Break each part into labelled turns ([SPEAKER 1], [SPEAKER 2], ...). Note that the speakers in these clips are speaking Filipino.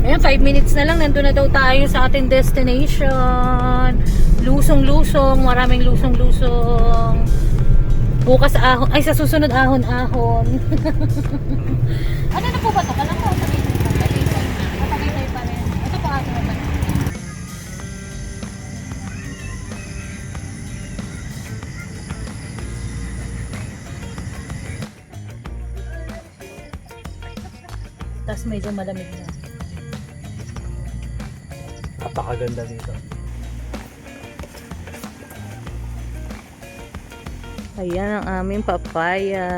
[SPEAKER 1] Ayan, 5 minutes na lang. Nandun na daw tayo sa ating destination. Lusong-lusong. Maraming lusong-lusong. Bukas ahon. Ay, sa susunod ahon-ahon. Ano na po ba ito? Kalang ko sa Tagaytay pa rin. Ito pa ato naman. Tapos medyo malamig na.
[SPEAKER 2] Napakaganda dito.
[SPEAKER 1] Ayan ang aming papaya.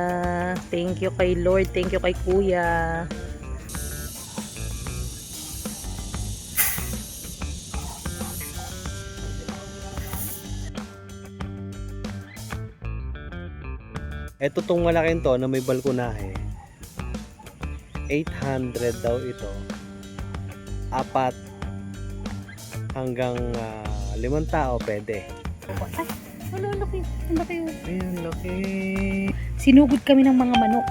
[SPEAKER 1] Thank you kay Lord. Thank you kay Kuya.
[SPEAKER 2] Ito tong malaking to na may balkonahe. 800 daw ito. 4 hanggang 5 tao pwede.
[SPEAKER 1] Ay, wala, laki. Ang laki.
[SPEAKER 2] Ayan, laki.
[SPEAKER 1] Sinugod kami ng mga manok.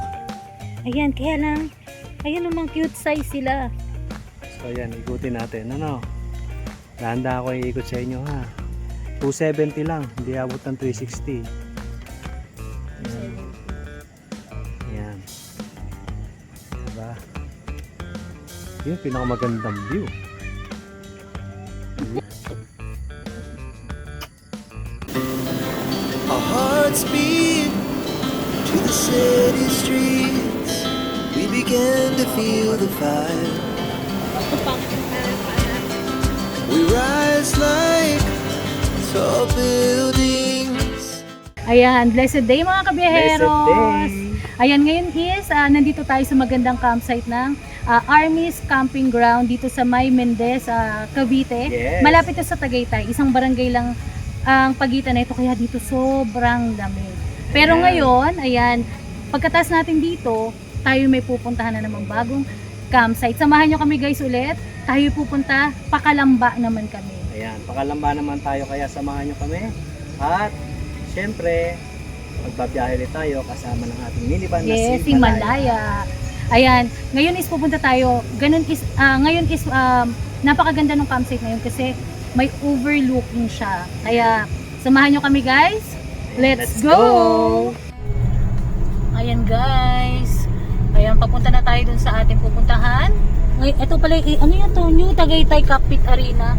[SPEAKER 1] Ayan, kaya lang. Ayan namang cute size sila.
[SPEAKER 2] So ayan, ikutin natin. Ano? Handa ako iikot sa inyo ha. 270 lang, hindi abot ng 360. Ayan. Diba? Yun, pinakamagandang view.
[SPEAKER 3] Our hearts beat to the city streets. We began to feel the fire. We rise like tall buildings.
[SPEAKER 1] Ayan, blessed day mga kabiyaheros.
[SPEAKER 2] Blessed day.
[SPEAKER 1] Ayan, ngayon is, nandito tayo sa magandang campsite ng Army's Camping Ground dito sa May Mendez, Cavite.
[SPEAKER 2] Yes.
[SPEAKER 1] Malapit to sa Tagaytay. Isang barangay lang ang pagitan na ito, kaya dito sobrang lamig. Pero
[SPEAKER 2] Ayan.
[SPEAKER 1] ngayon, ayan, pagkatas natin dito, tayo may pupuntahan na namang bagong campsite. Samahan nyo kami guys ulit. Tayo pupunta, Pakalamba naman kami.
[SPEAKER 2] Ayan, pakalamba naman tayo kaya samahan nyo kami. At syempre, magbabiyahe ulit tayo kasama ng ating minivan na
[SPEAKER 1] Yes,
[SPEAKER 2] si
[SPEAKER 1] si Malaya. Ayan, ngayon is pupunta tayo. Ngayon is napakaganda ng campsite ngayon kasi may overlooking siya. Kaya samahan nyo kami guys. Let's go! Ayan guys. Ayan, papunta na tayo dun sa ating pupuntahan. Ito pala, ano yan to? New Tagaytay Cockpit Arena.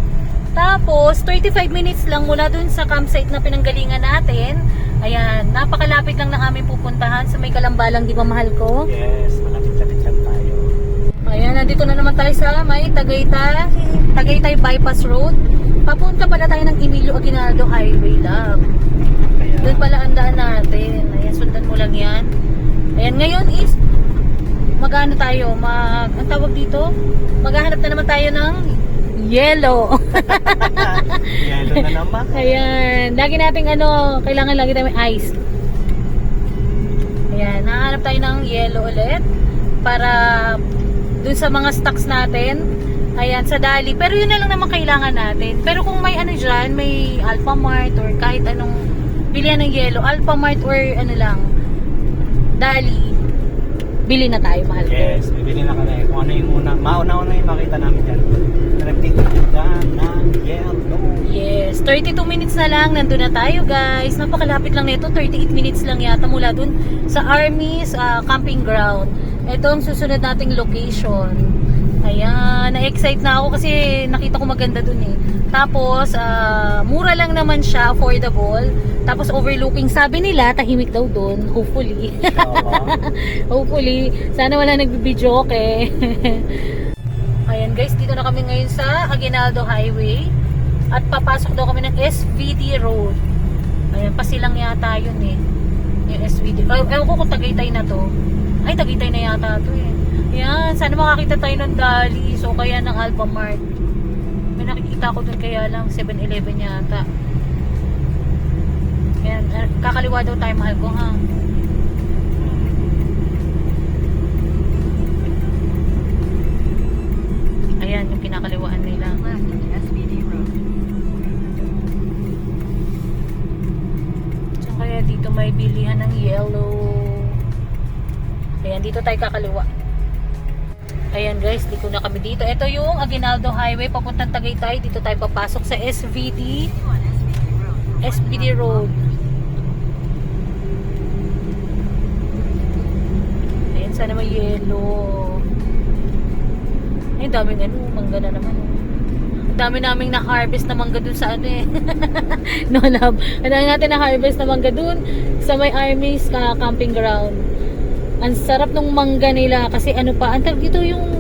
[SPEAKER 1] Tapos, 35 minutes lang mula dun sa campsite na pinanggalingan natin. Ayan, napakalapit lang ng aming pupuntahan sa may Kalambalang, di ba mahal ko?
[SPEAKER 2] Yes, malapit-lapit lang tayo.
[SPEAKER 1] Ayan, nandito na naman tayo sa may Tagaytay Bypass Road. Papunta pala tayo ng Emilio Aguinaldo Highway, love.
[SPEAKER 2] Kaya,
[SPEAKER 1] Doon pala ang daan natin. Ayan, sundan mo lang yan. Ayan, ngayon is magano tayo? Ang tawag dito? Maghahanap na naman tayo ng yellow.
[SPEAKER 2] yelo na naman.
[SPEAKER 1] Ayan, lagi nating kailangan lagi tayo may ice. Ayan, nahanap tayo ng yellow ulit para dun sa mga stocks natin. Ayan, sa Dali. Pero yun na lang naman kailangan natin. Pero kung may dyan, may Alphamart or kahit anong bilihan ng yellow, Alphamart or lang, Dali, bili na tayo, mahal ko.
[SPEAKER 2] Yes, bibili na kami. Kung ano yung mauna-una yung makita namin dyan. Nagtitindahan ng yellow.
[SPEAKER 1] Yes, 32 minutes na lang, nandun na tayo guys. Napakalapit lang nito, 38 minutes lang yata mula dun sa Army's Camping Ground. Ito ang susunod nating location. Ayan, na-excite na ako kasi nakita ko maganda dun eh. Tapos, mura lang naman siya, affordable. Tapos overlooking, sabi nila, tahimik daw dun, hopefully. Hopefully, sana wala nagbibidyo, okay? Ayan guys, dito na kami ngayon sa Aguinaldo Highway. At papasok daw kami ng SVD Road. Ayan, pasilang yata yun eh. Yung SVD. Ewan ko kung Tagaytay na to. Ay, Tagaytay na yata to eh. Ayan, sana makakita tayo ng Dali. So, kaya ng Alphamart. May nakikita ko dun kaya lang 7-Eleven yata. Ayan, kakaliwa daw tayo, mahal ko ha. Ayan, yung kinakaliwaan nila. So, kaya dito may bilihan ng yellow. Ayan, dito tayo kakaliwa. Ayan guys, dito na kami dito. Ito yung Aguinaldo Highway papuntang Tagaytay. Dito tayo papasok sa SVD Road. Ayan, sana may yellow. Ay, daming mangga na naman. Ang dami naming na-harvest na mangga dun sa no love. Ang dami natin na-harvest na mangga dun sa may Army's camping ground. Ang sarap ng mangga nila kasi ang tawag dito yung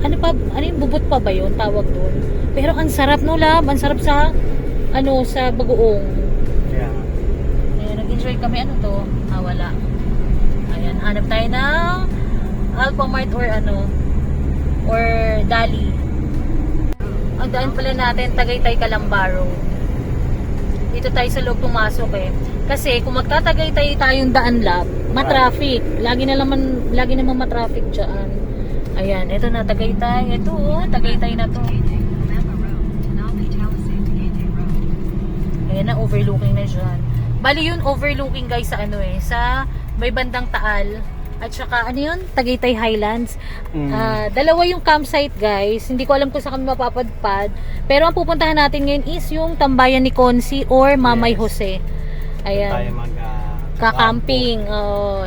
[SPEAKER 1] yung bubot pa ba yun tawag doon. Pero ang sarap no love, ang sarap sa sa bagoong.
[SPEAKER 2] Yeah.
[SPEAKER 1] Ayan, nag-enjoy kami wala. Ayan, hanap tayo ng Alphamart or Dali. Ang daan pala natin Tagaytay Calambaro. Dito tayo sa loob pumasok Kasi kung magtatagaytay tayong daan lab, matraffic. Lagi naman matraffic diyan. Ayan, ito na Tagaytay. Ito Tagaytay na to. Ayan na, overlooking na dyan. Bali yun, overlooking guys sa sa may bandang Taal. At saka, Tagaytay Highlands. Dalawa yung campsite guys. Hindi ko alam kung saan kami mapapadpad. Pero ang pupuntahan natin ngayon is yung Tambayan ni Consi or Mamay Jose. Ayan.
[SPEAKER 2] Tayo
[SPEAKER 1] Kakamping.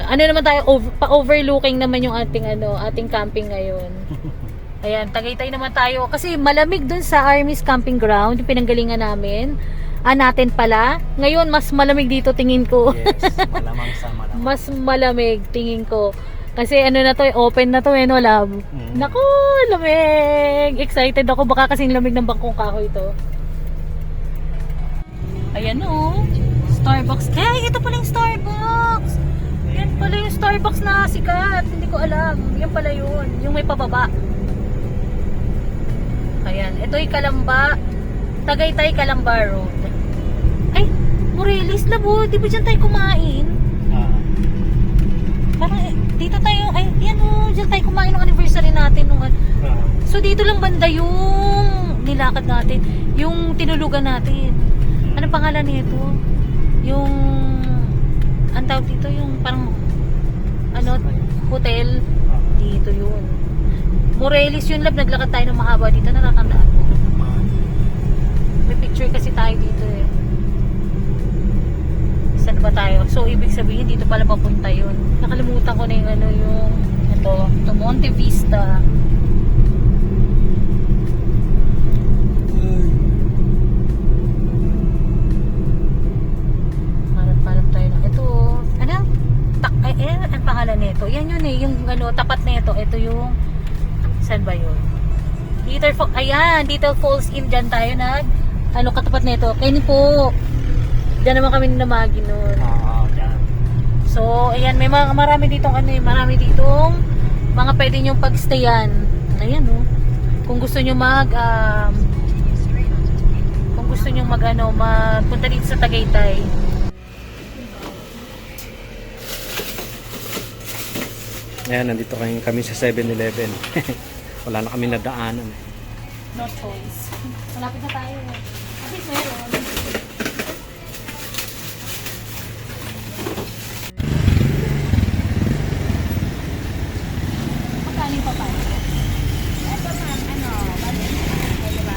[SPEAKER 1] Naman tayo, pa-overlooking naman yung ating camping ngayon. Ayan, Tagaytay naman tayo. Kasi malamig dun sa Army's camping ground, yung pinanggalingan namin. Natin pala. Ngayon, mas malamig dito tingin ko.
[SPEAKER 2] Yes, malamang sa malamang.
[SPEAKER 1] Mas malamig tingin ko. Kasi na to, open na to no love. Naku, lamig. Excited ako, baka kasing lamig ng bangkong kahoy ito. Ayan Starbucks. Ito pala yung Starbucks. Yan pala yung Starbucks na sikat. Hindi ko alam. Yan pala yun. Yung may pababa. Ayan. Ito yung Tagaytay Calamba Road. Ay, Morelis labo. Di ba dyan tayo kumain? Parang dito tayo. Ay, yan dyan tayo kumain ng anniversary natin. So dito lang banda yung nilakad natin. Yung tinulugan natin. Anong pangalan nito? Yung ang tawag dito yung parang hotel dito yun. Morelis yun lab, naglakad tayo ng mahaba dito, natatandaan ko. May picture kasi tayo dito Saan ba tayo? So ibig sabihin dito pala papunta yun. Nakalimutan ko na yung ito Monte Vista. Ang pangalan nito. Yan yun yung tapat nito. Ito yung saan ba yun? Little Falls Inn dyan tayo katapat nito. Kainin po. Dyan naman kami namagi nun.
[SPEAKER 2] Dyan.
[SPEAKER 1] So, ayan, may marami ditong marami ditong mga pwede nyong pagstayan. Ayan Kung gusto nyo magpunta dito sa Tagaytay.
[SPEAKER 2] Ayan, nandito kami sa 7-Eleven. Wala na kami nadaanan.
[SPEAKER 1] No choice. Malapit na tayo. At least meron. Magkano yung papaya? Ito ma'am, diba?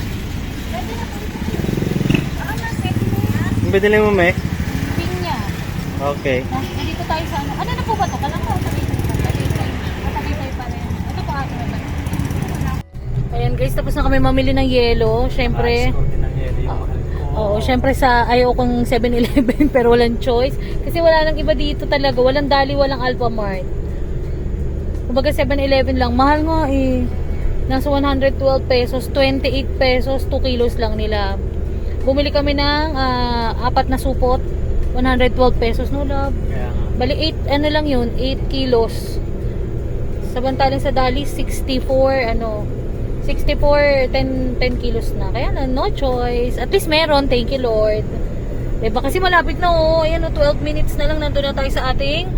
[SPEAKER 1] Pwede na po ito.
[SPEAKER 2] Ang binili mo, Mek?
[SPEAKER 1] Pinya.
[SPEAKER 2] Okay.
[SPEAKER 1] Nandito tayo sa ano na po ba ito? Kalamba o Tagaytay pa rin. Ito po atin na. Ayan guys, tapos na kami mamili ng yelo. Syempre. Oo, syempre ayaw kong 7-Eleven pero walang choice. Kasi wala nang iba dito talaga. Walang Dali, walang Alphamart. Kumbaga 7-Eleven lang. Mahal nga Nasa 112 pesos, 28 pesos, 2 kilos lang nila. Bumili kami ng 4 na supot. 112 pesos no love. Bali 8 lang yun, 8 kilos. Samantalang sa Dali 64 10 kilos na. Kaya no choice. At least meron, thank you Lord. Diba kasi malapit na ayan 12 minutes na lang nandun na tayo sa ating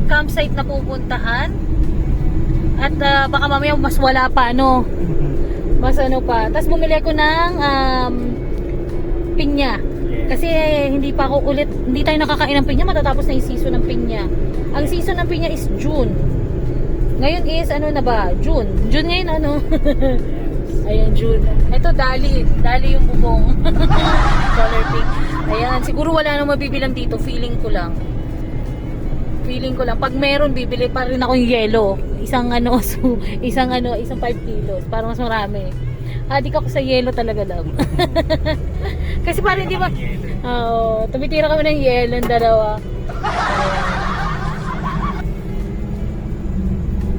[SPEAKER 1] campsite na pupuntahan. At baka mamaya mas wala pa mas pa. Tapos bumili ako ng pinya. Kasi hindi tayo nakakain ng pinya, matatapos na yung season ng pinya. Ang season ng pinya is June. Ngayon is, ano na ba? June. June ngayon, ano? Ayan, June. Ito, Dali. Dali yung bubong. Color pink. Ayan, siguro wala nang mabibilang dito. Feeling ko lang. Pag meron, bibili pa rin ako yung yellow. Isang 5 kilos. Para mas marami. Adik ako sa yellow talaga lang. Kasi parang di ba? Oo, tumitira kami ng yellow ng dalawa. Ayan.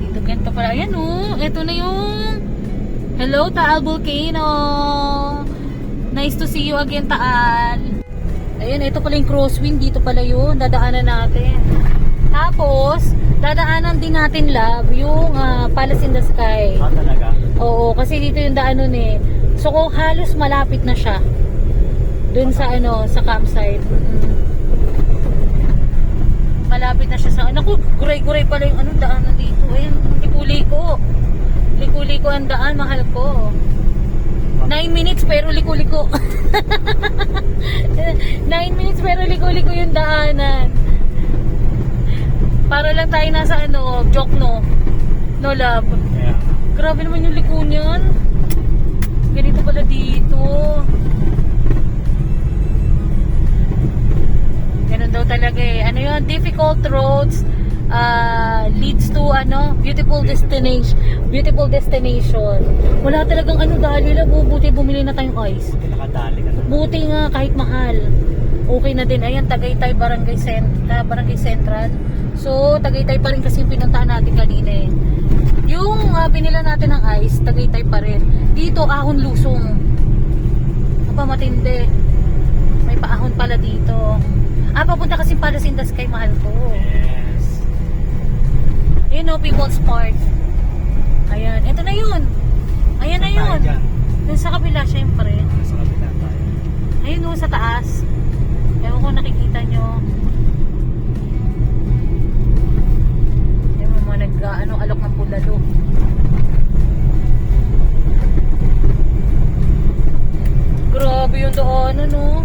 [SPEAKER 1] Dito ganito pala. Ayan oh, ito na yung hello Taal Volcano. Nice to see you again Taal. Ayan, ito pala yung crosswind. Dito pala yun. Dadaanan natin. Tapos, dadaanan din natin love yung Palace in the Sky.
[SPEAKER 2] Talaga?
[SPEAKER 1] Oo, kasi dito yung daan nun eh. So kung halos malapit na siya dun sa sa campsite. Malapit na siya sa naku, guray-guray pala yung daanan dito. Ayun, Liko-liko ang daan, mahal ko. 9 minutes pero liko-liko. 9 minutes pero liko-liko yung daanan. Para lang tayo nasa joke no love.
[SPEAKER 2] Yeah.
[SPEAKER 1] Grabe naman yung liko niyan. Ganito pala dito. Ganun daw talaga eh. Ano yun? Difficult roads leads to beautiful destination. Beautiful destination. Wala talagang dali lang. Buti bumili na tayong ice.
[SPEAKER 2] Nakadali ka na.
[SPEAKER 1] Buti nga kahit mahal. Okay na din. Ayan, Tagaytay Barangay Central. So, Tagaytay pa rin kasi yung pinuntahan natin kanina eh. Yung binila natin ng ice, Tagaytay pa rin. Dito, Ahon Lusong. Apa matindi. May paahon pala dito. Papunta kasi Palace in the Sky, mahal ko.
[SPEAKER 2] Yes.
[SPEAKER 1] Yun o, People's Park. Ayan, ito na yun. Ayan na yun. Dun sa kabila, syempre.
[SPEAKER 2] Sa kabila tayo.
[SPEAKER 1] Ayun o, sa taas. Ewan ko nakikita nyo. Yung mga alok ng pulalo. Grabe yung daanan no.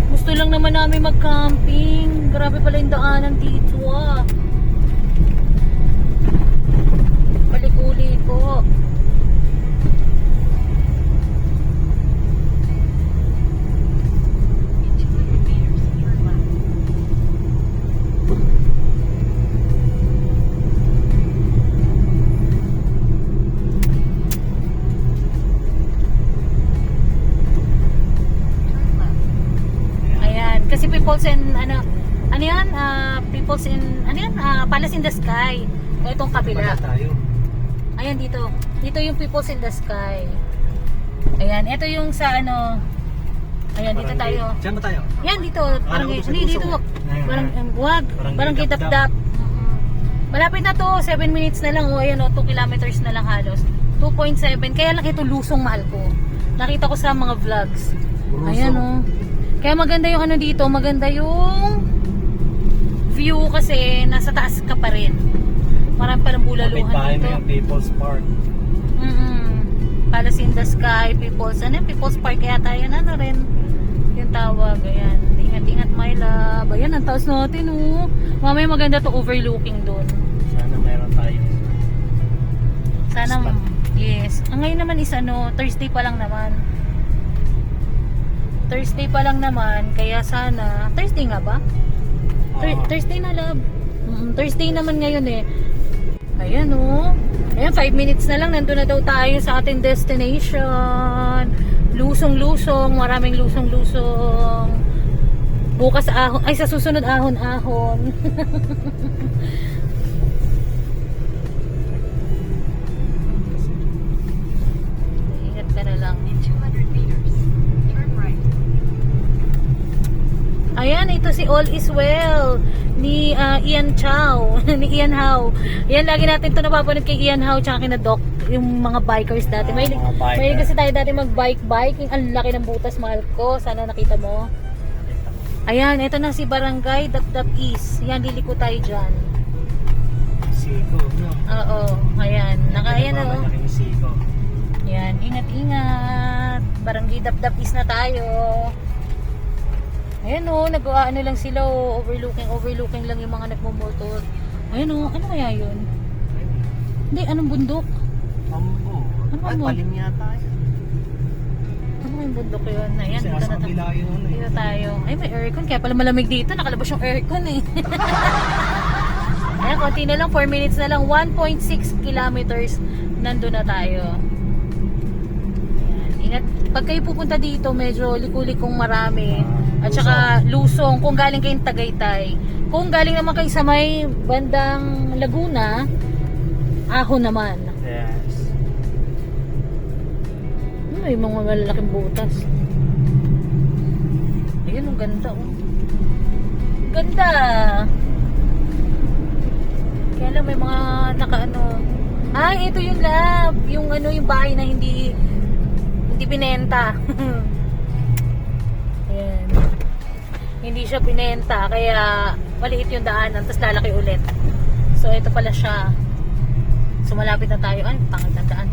[SPEAKER 1] Gusto lang naman namin mag-camping. Grabe pala yung daanan dito Paliko-liko. Kasi People's in People's in Palace in the Sky. Itong kabila.
[SPEAKER 2] Tayo.
[SPEAKER 1] Ayan dito. Dito yung People's in the Sky. Ayan, ito yung sa ayan dito tayo.
[SPEAKER 2] Diyan ba tayo?
[SPEAKER 1] Yan dito, barangay.
[SPEAKER 2] Gusto
[SPEAKER 1] Dito. Barangay Dapdap. Malapit na to, 7 minutes na lang. Ayan 2 kilometers na lang halos. 2.7. Kaya lang ito lusong mahal ko. Nakita ko sa mga vlogs. Ayan Kaya maganda yung dito, maganda yung view kasi nasa taas ka pa rin. Marami palang bulaluhan
[SPEAKER 2] Kapit-bahay
[SPEAKER 1] dito.
[SPEAKER 2] mo yung People's Park.
[SPEAKER 1] Palace in the Sky, People's Park yata yun, rin yung tawag. Ayan, ingat-ingat my love. Ayan, ang taas natin Mamaya maganda to overlooking doon.
[SPEAKER 2] Sana meron tayo.
[SPEAKER 1] Sana, yes. Ngayon naman is Thursday pa lang naman. Kaya sana Thursday nga ba? Thursday na love. Thursday naman ngayon eh. Ayan Ayan, 5 minutes na lang nandun na daw tayo sa ating destination. Lusong-lusong, maraming lusong-lusong. Bukas sa susunod ahon-ahon. Ingat ka na lang. Ayan, ito si All Is Well ni Ian Chow, ni Ian Howe. Ayan, lagi natin ito napapanood kay Ian Howe tsaka kina Doc, yung mga bikers dati. May kasi tayo dati mag-bike. Ang laki ng butas, mahal ko. Sana nakita mo. Ayan, ito na si Barangay Dapdap East. Yan, liliko tayo dyan.
[SPEAKER 2] Siko, no?
[SPEAKER 1] Oo, ayan. Ayan
[SPEAKER 2] Siko.
[SPEAKER 1] Ayan, ingat-ingat. Barangay Dapdap East na tayo. Ayan nag-ano lang sila overlooking lang yung mga nagmumotor. Ayan ano kaya yun? Hindi, anong bundok?
[SPEAKER 2] Ambo.
[SPEAKER 1] Ano
[SPEAKER 2] Ay,
[SPEAKER 1] mo?
[SPEAKER 2] palim yata yun.
[SPEAKER 1] Ano yung bundok yun? Ayan,
[SPEAKER 2] Kasi
[SPEAKER 1] dito
[SPEAKER 2] nasa
[SPEAKER 1] na tayo.
[SPEAKER 2] kabila yun.
[SPEAKER 1] Dito tayo. Ay, may aircon. Kaya pala malamig dito. Nakalabas yung aircon eh. Ayan, konti na lang. 4 minutes na lang. 1.6 kilometers. Nandun na tayo. Ayan. Ingat. Pag kayo pupunta dito, medyo likulikong marami. At saka lusong. Kung galing kayong Tagaytay. Kung galing naman kayo sa may bandang Laguna, ahon naman.
[SPEAKER 2] Yes.
[SPEAKER 1] May mga malalaking butas. Ayun, ang ganda oh. Ganda. Kaya lang may mga nakaano. Ay, ito yung lab. Yung ano, yung bahay na hindi binenta. Ayan. Hindi siya binenta. Kaya maliit yung daanan. Tapos lalaki ulit. So, ito pala siya. So, malapit na tayo. Ay, pangit ang daan.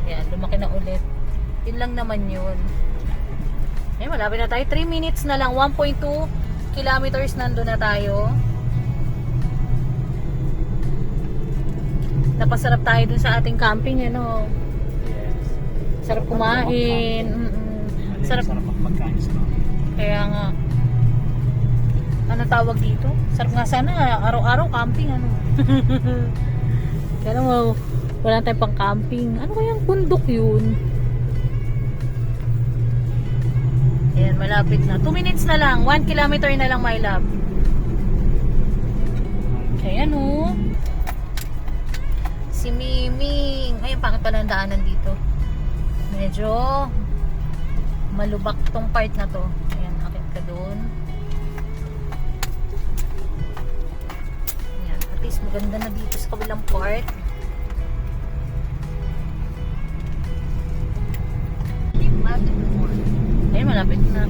[SPEAKER 1] Ayan, lumaki na ulit. Yun lang naman yun. Ayan, malapit na tayo. 3 minutes na lang. 1.2 kilometers nandun na tayo. Napasarap tayo dun sa ating camping, ano.
[SPEAKER 2] Yes.
[SPEAKER 1] Sarap kumain. Sarap.
[SPEAKER 2] Sarap magkain sa mga.
[SPEAKER 1] Kaya nga. Ano tawag dito? Sarap nga sana. Araw-araw camping, ano. Kaya naman, wala tayong pang camping. Ano kayang bundok yun? Ayan, malapit na. 2 minutes na lang. 1 kilometer na lang, my love. Ayan, oh. Si Miming. Ayun, pangit pala ang daanan dito. Medyo malubak tong part na to. Ayan, akit ka doon. Ayan, at least maganda na dito sa kabilang part. Ayun, malapit na.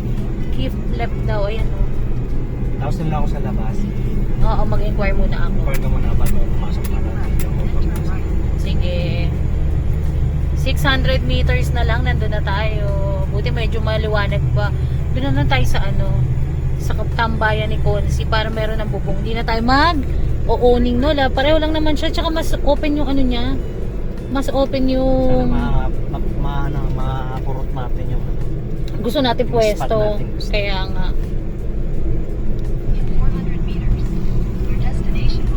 [SPEAKER 1] Keep left daw. Ayan, oh.
[SPEAKER 2] Tapos nila ako sa labas.
[SPEAKER 1] Oo, mag-inquire muna ako.
[SPEAKER 2] Parang ka muna bago pumasok na lang.
[SPEAKER 1] Sige. 600 meters na lang, nandun na tayo. Buti medyo maliwanag pa. Doon na lang tayo sa ano, sa tambayan ni Consi para meron ng bubong. Hindi na tayo o-owning no. Pareho lang naman siya. Tsaka mas open yung ano niya. Mas open yung
[SPEAKER 2] Mapurot natin yung ano.
[SPEAKER 1] gusto natin
[SPEAKER 2] Yung
[SPEAKER 1] pwesto.
[SPEAKER 2] spot natin gusto.
[SPEAKER 1] Kaya nga.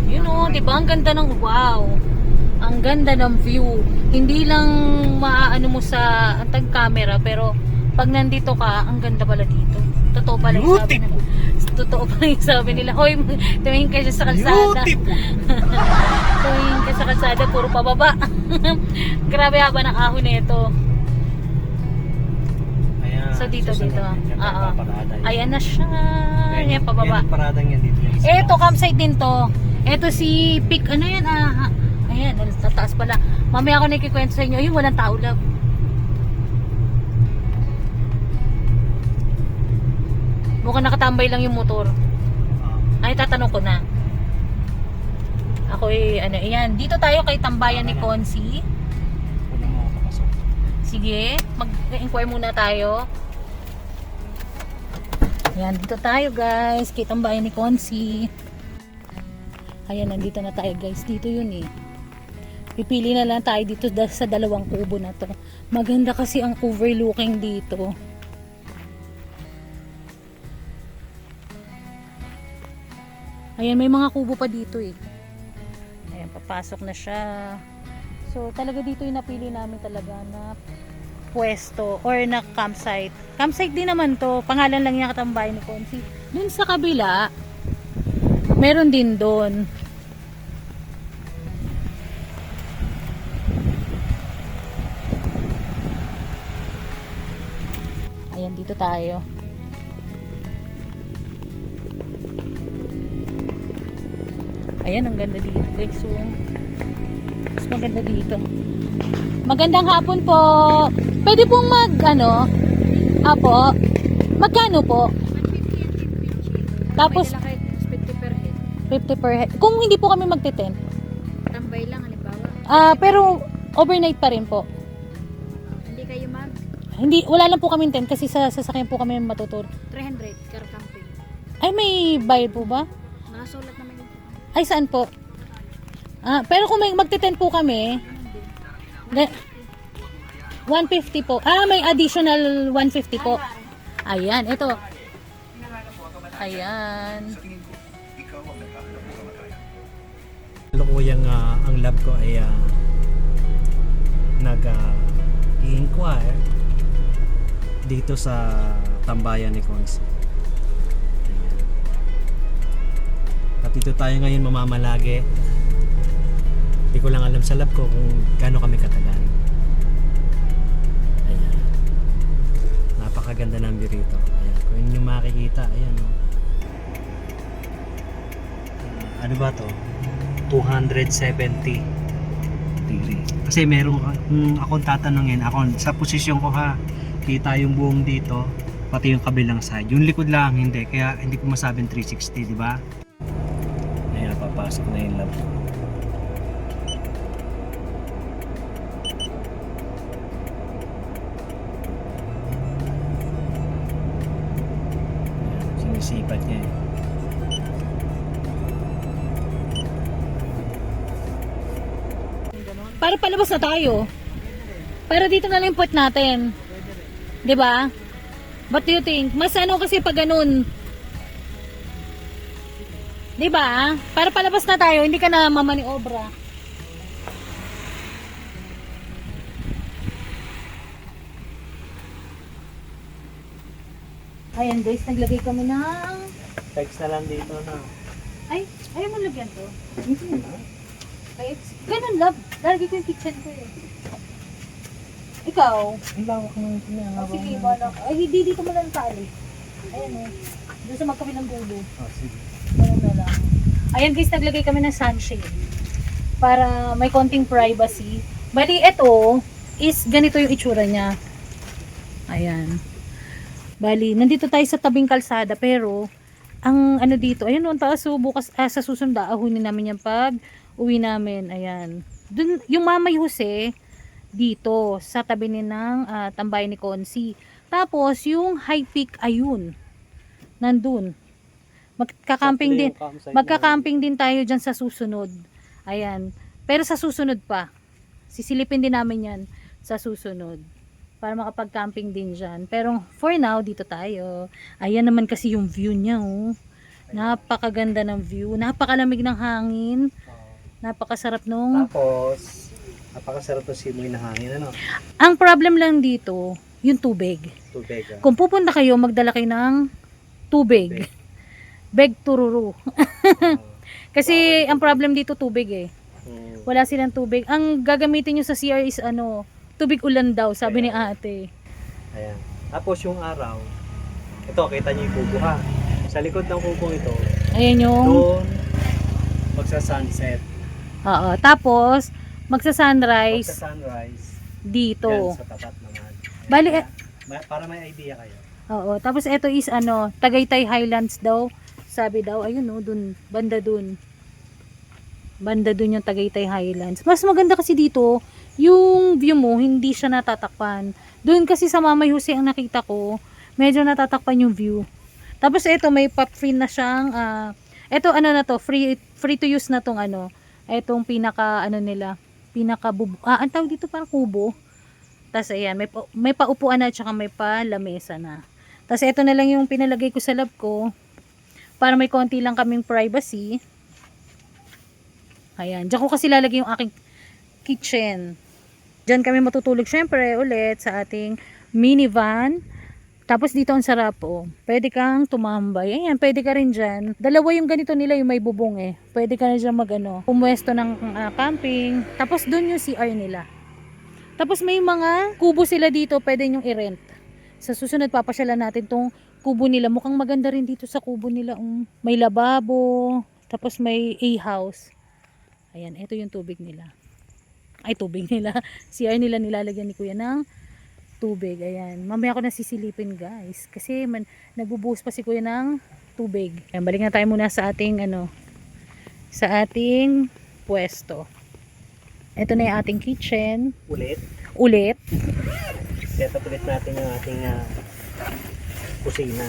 [SPEAKER 1] Yun o, diba? Ang ganda ng wow. Ang ganda ng view. Hindi lang maaano mo sa antag camera, pero pag nandito ka, ang ganda pala dito. Totoo pala yung sabi nila. Totoo pala yung sabi nila. Hoy, tumingin kayo sa kalsada. Tumingin ka sa kalsada, puro pababa. Grabe haba ng ahon nito.
[SPEAKER 2] Ayan,
[SPEAKER 1] So dito.
[SPEAKER 2] susunod. Yan tayo
[SPEAKER 1] Oo.
[SPEAKER 2] paparada.
[SPEAKER 1] Ayan na siya. Ayan, pababa.
[SPEAKER 2] Yan ang paradang yan dito.
[SPEAKER 1] Eto, campsite din to. Eto si Pick, ano yan? Ayan, tataas pala. Mamaya ako nakikikwento sa inyo. Ayun, walang tao lang. Mukhang nakatambay lang yung motor. Ay, tatanong ko na. Ako ano, ayan. Dito tayo kay tambayan ni Consi.
[SPEAKER 2] Kunin mo ako papasok.
[SPEAKER 1] Sige, mag-inquire muna tayo. Ayan, dito tayo guys. Kay tambayan ni Consi. Ayan, nandito na tayo guys. Dito yun eh. Pipili na lang tayo dito sa dalawang kubo na to. Maganda kasi ang overlooking dito. Ayan, may mga kubo pa dito eh. Ayan, papasok na siya. So, talaga dito yung napili namin talaga na pwesto or na campsite. Campsite din naman to. Pangalan lang yung katambay ni Consi. Dun sa kabila, meron din doon. Ayan, dito tayo. Ayan, ang ganda dito guys. So, mas maganda dito. Magandang hapon po. Pwede pong apo, magkano po? Tapos,
[SPEAKER 4] 50 per head.
[SPEAKER 1] 50 per head. Kung hindi po kami magte-tent.
[SPEAKER 4] Tambay lang halimbawa.
[SPEAKER 1] Pero overnight pa rin po.
[SPEAKER 4] Hindi kayo mag
[SPEAKER 1] Hindi, wala lang po kami tent kasi sa sasakyan po kami matuturo.
[SPEAKER 4] 300 car camping.
[SPEAKER 1] Ay, may bayad po ba?
[SPEAKER 4] Nakasulat naman yun.
[SPEAKER 1] Ay, saan po? Pero kung may magte-10 po kami, 150 po. May additional 150 po. Ayan, ito. Ayan.
[SPEAKER 2] Lukuyang ang lab ko ay nag-i-inquire dito sa tambayan ni Consi. Ayan. At dito tayo ngayon mamamalagi. Hindi ko lang alam sa lab ko kung gaano kami katagal. Ayan. Napakaganda ng view rito. Ayan. Kung yun yung makikita, ayan. Ano ba to? 270 degree. Kasi meron kung akong tatanungin, ako sa posisyon ko ha, kita yung buong dito, pati yung kabilang side. Yung likod lang hindi, kaya hindi ko masabing 360, di ba? Ayan, papasok na yung lab. Ayan, sinisipat niya eh.
[SPEAKER 1] Para palabas na tayo. Para dito na lang yung put natin. 'Di ba? What do you think? Mas ano kasi pag ganun. 'Di ba? Para palabas na tayo, hindi ka na mamaniobra. Ayan guys, naglagay kami ng...
[SPEAKER 2] Text na lang dito na.
[SPEAKER 1] Ay, ayaw mo lagyan to. Ay, ganun love. Lagi ko yung kitchen ko eh. Ikaw?
[SPEAKER 2] Ang lawak ng
[SPEAKER 1] Sige, balak. Ay, hindi dito mo lang tali. Ayan eh. Doon sa magkabilang dulo.
[SPEAKER 2] sige.
[SPEAKER 1] Ganun na lang. Ayan guys, naglagay kami ng sunshade. Para may konting privacy. Bali, ito is ganito yung itsura niya. Ayan. Bali, nandito tayo sa tabing kalsada pero ang ano dito, ayan ang taas. So, bukas sa susunod, ahunin namin yan pag uwi namin. Ayan. Dun, yung Mamay Jose, dito, sa tabi ni ng tambayan ni Consi. Tapos, yung high peak, ayun. Nandun. Magka-camping din tayo dyan sa susunod. Ayan. Pero sa susunod pa. Sisilipin din namin yan sa susunod. Para makapag-camping din dyan. Pero, for now, dito tayo. Ayan naman kasi yung view niya, oh. Napakaganda ng view. Napakalamig ng hangin. Napakasarap nung...
[SPEAKER 2] Tapos, napakasarap ng simoy na hangin, ano?
[SPEAKER 1] Ang problem lang dito, yung tubig.
[SPEAKER 2] Tubig,
[SPEAKER 1] Kung pupunta kayo, magdala kayo ng tubig. Beg tururu. Kasi ang problem dito, tubig eh. Wala silang tubig. Ang gagamitin nyo sa CR is tubig ulan daw, sabi ni ate.
[SPEAKER 2] Ayan. Tapos yung araw, ito, kita nyo yung kubo ha. Sa likod ng kubo ito,
[SPEAKER 1] Ayan yung...
[SPEAKER 2] doon, magsa-sunset.
[SPEAKER 1] Oo. Tapos, magsa-sunrise
[SPEAKER 2] Magsa-sunrise.
[SPEAKER 1] dito.
[SPEAKER 2] Yan, sa tapat naman.
[SPEAKER 1] Bali,
[SPEAKER 2] Kaya, para may idea kayo.
[SPEAKER 1] oo. Tapos, ito is Tagaytay Highlands daw. Sabi daw, ayun dun, banda dun. Banda dun yung Tagaytay Highlands. Mas maganda kasi dito, yung view mo, hindi siya natatakpan. Doon kasi sa Mamay Jose ang nakita ko, medyo natatakpan yung view. Tapos ito, may free na siyang, ito na to, free to use na tong etong pinaka, nila, pinaka ang tawag dito parang kubo. Tapos ayan, may paupuan na, tsaka may pa lamesa na. Tapos ito na lang yung pinalagay ko sa lab ko, para may konti lang kaming privacy. Ayan, dyan ko kasi lalagay yung aking kitchen. Dyan kami matutulog syempre ulit sa ating minivan. Tapos dito ang sarap pwede kang tumambay. Ayan, pwede ka rin dyan. Dalawa yung ganito nila, yung may bubong eh. Pwede ka na dyan pumwesto ng camping. Tapos dun yung CR nila. Tapos may mga kubo sila dito, pwede nyong i-rent. Sa susunod papasyalan natin tong kubo nila. Mukhang maganda rin dito sa kubo nila. May lababo, tapos may A-house. Ayan, ito yung tubig nila. Ay, tubig nila. CR nila nilalagyan ni Kuya ng tubig. Ayan. Mamaya ako nasisilipin guys. Kasi nagbubuhos pa si Kuya ng tubig. Ayan, balik na tayo muna sa ating sa ating pwesto. Ito na yung ating kitchen. Ulit.
[SPEAKER 2] Set up ulit natin yung ating kusina.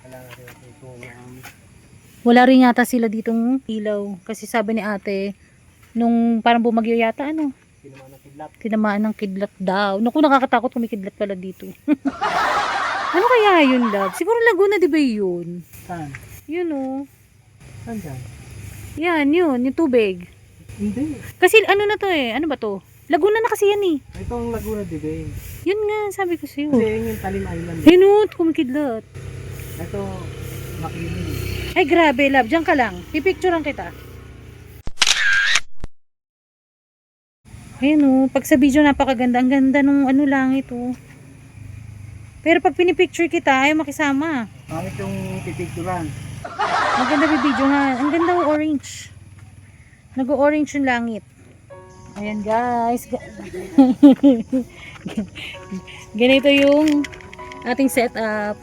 [SPEAKER 2] Kailangan natin itong
[SPEAKER 1] Wala rin yata sila ditong ilaw. Kasi sabi ni ate, nung parang bumagyo yata, ano,
[SPEAKER 2] Tinamaan ng kidlat.
[SPEAKER 1] tinamaan ng kidlat daw. Naku, nakakatakot kung may kidlat pala dito. Ano kaya yun, love? Siguro Laguna, di ba yun?
[SPEAKER 2] Saan?
[SPEAKER 1] Yun, oh.
[SPEAKER 2] Saan dyan?
[SPEAKER 1] Yan, yun, yung tubig.
[SPEAKER 2] Hindi.
[SPEAKER 1] Kasi ano na to eh, ano ba to? Laguna na kasi yan eh.
[SPEAKER 2] Ito ang Laguna de Bay.
[SPEAKER 1] Yun nga, sabi ko sa'yo.
[SPEAKER 2] Kasi yun yung Talim Island.
[SPEAKER 1] Ayun, oh, kumikidlat.
[SPEAKER 2] Ito, Makiling.
[SPEAKER 1] Ay, grabe, love. Diyan ka lang. Pipicturean kita. Ayun, oh. Pag sa video, napakaganda. Ang ganda nung ano langit, oh. Pero pag pinipicture kita, ayaw makisama.
[SPEAKER 2] Bakit yung pipicturan?
[SPEAKER 1] Maganda video nga. Ang ganda ng orange. Nag-orange yung langit. Ayan guys. Ganito yung ating setup.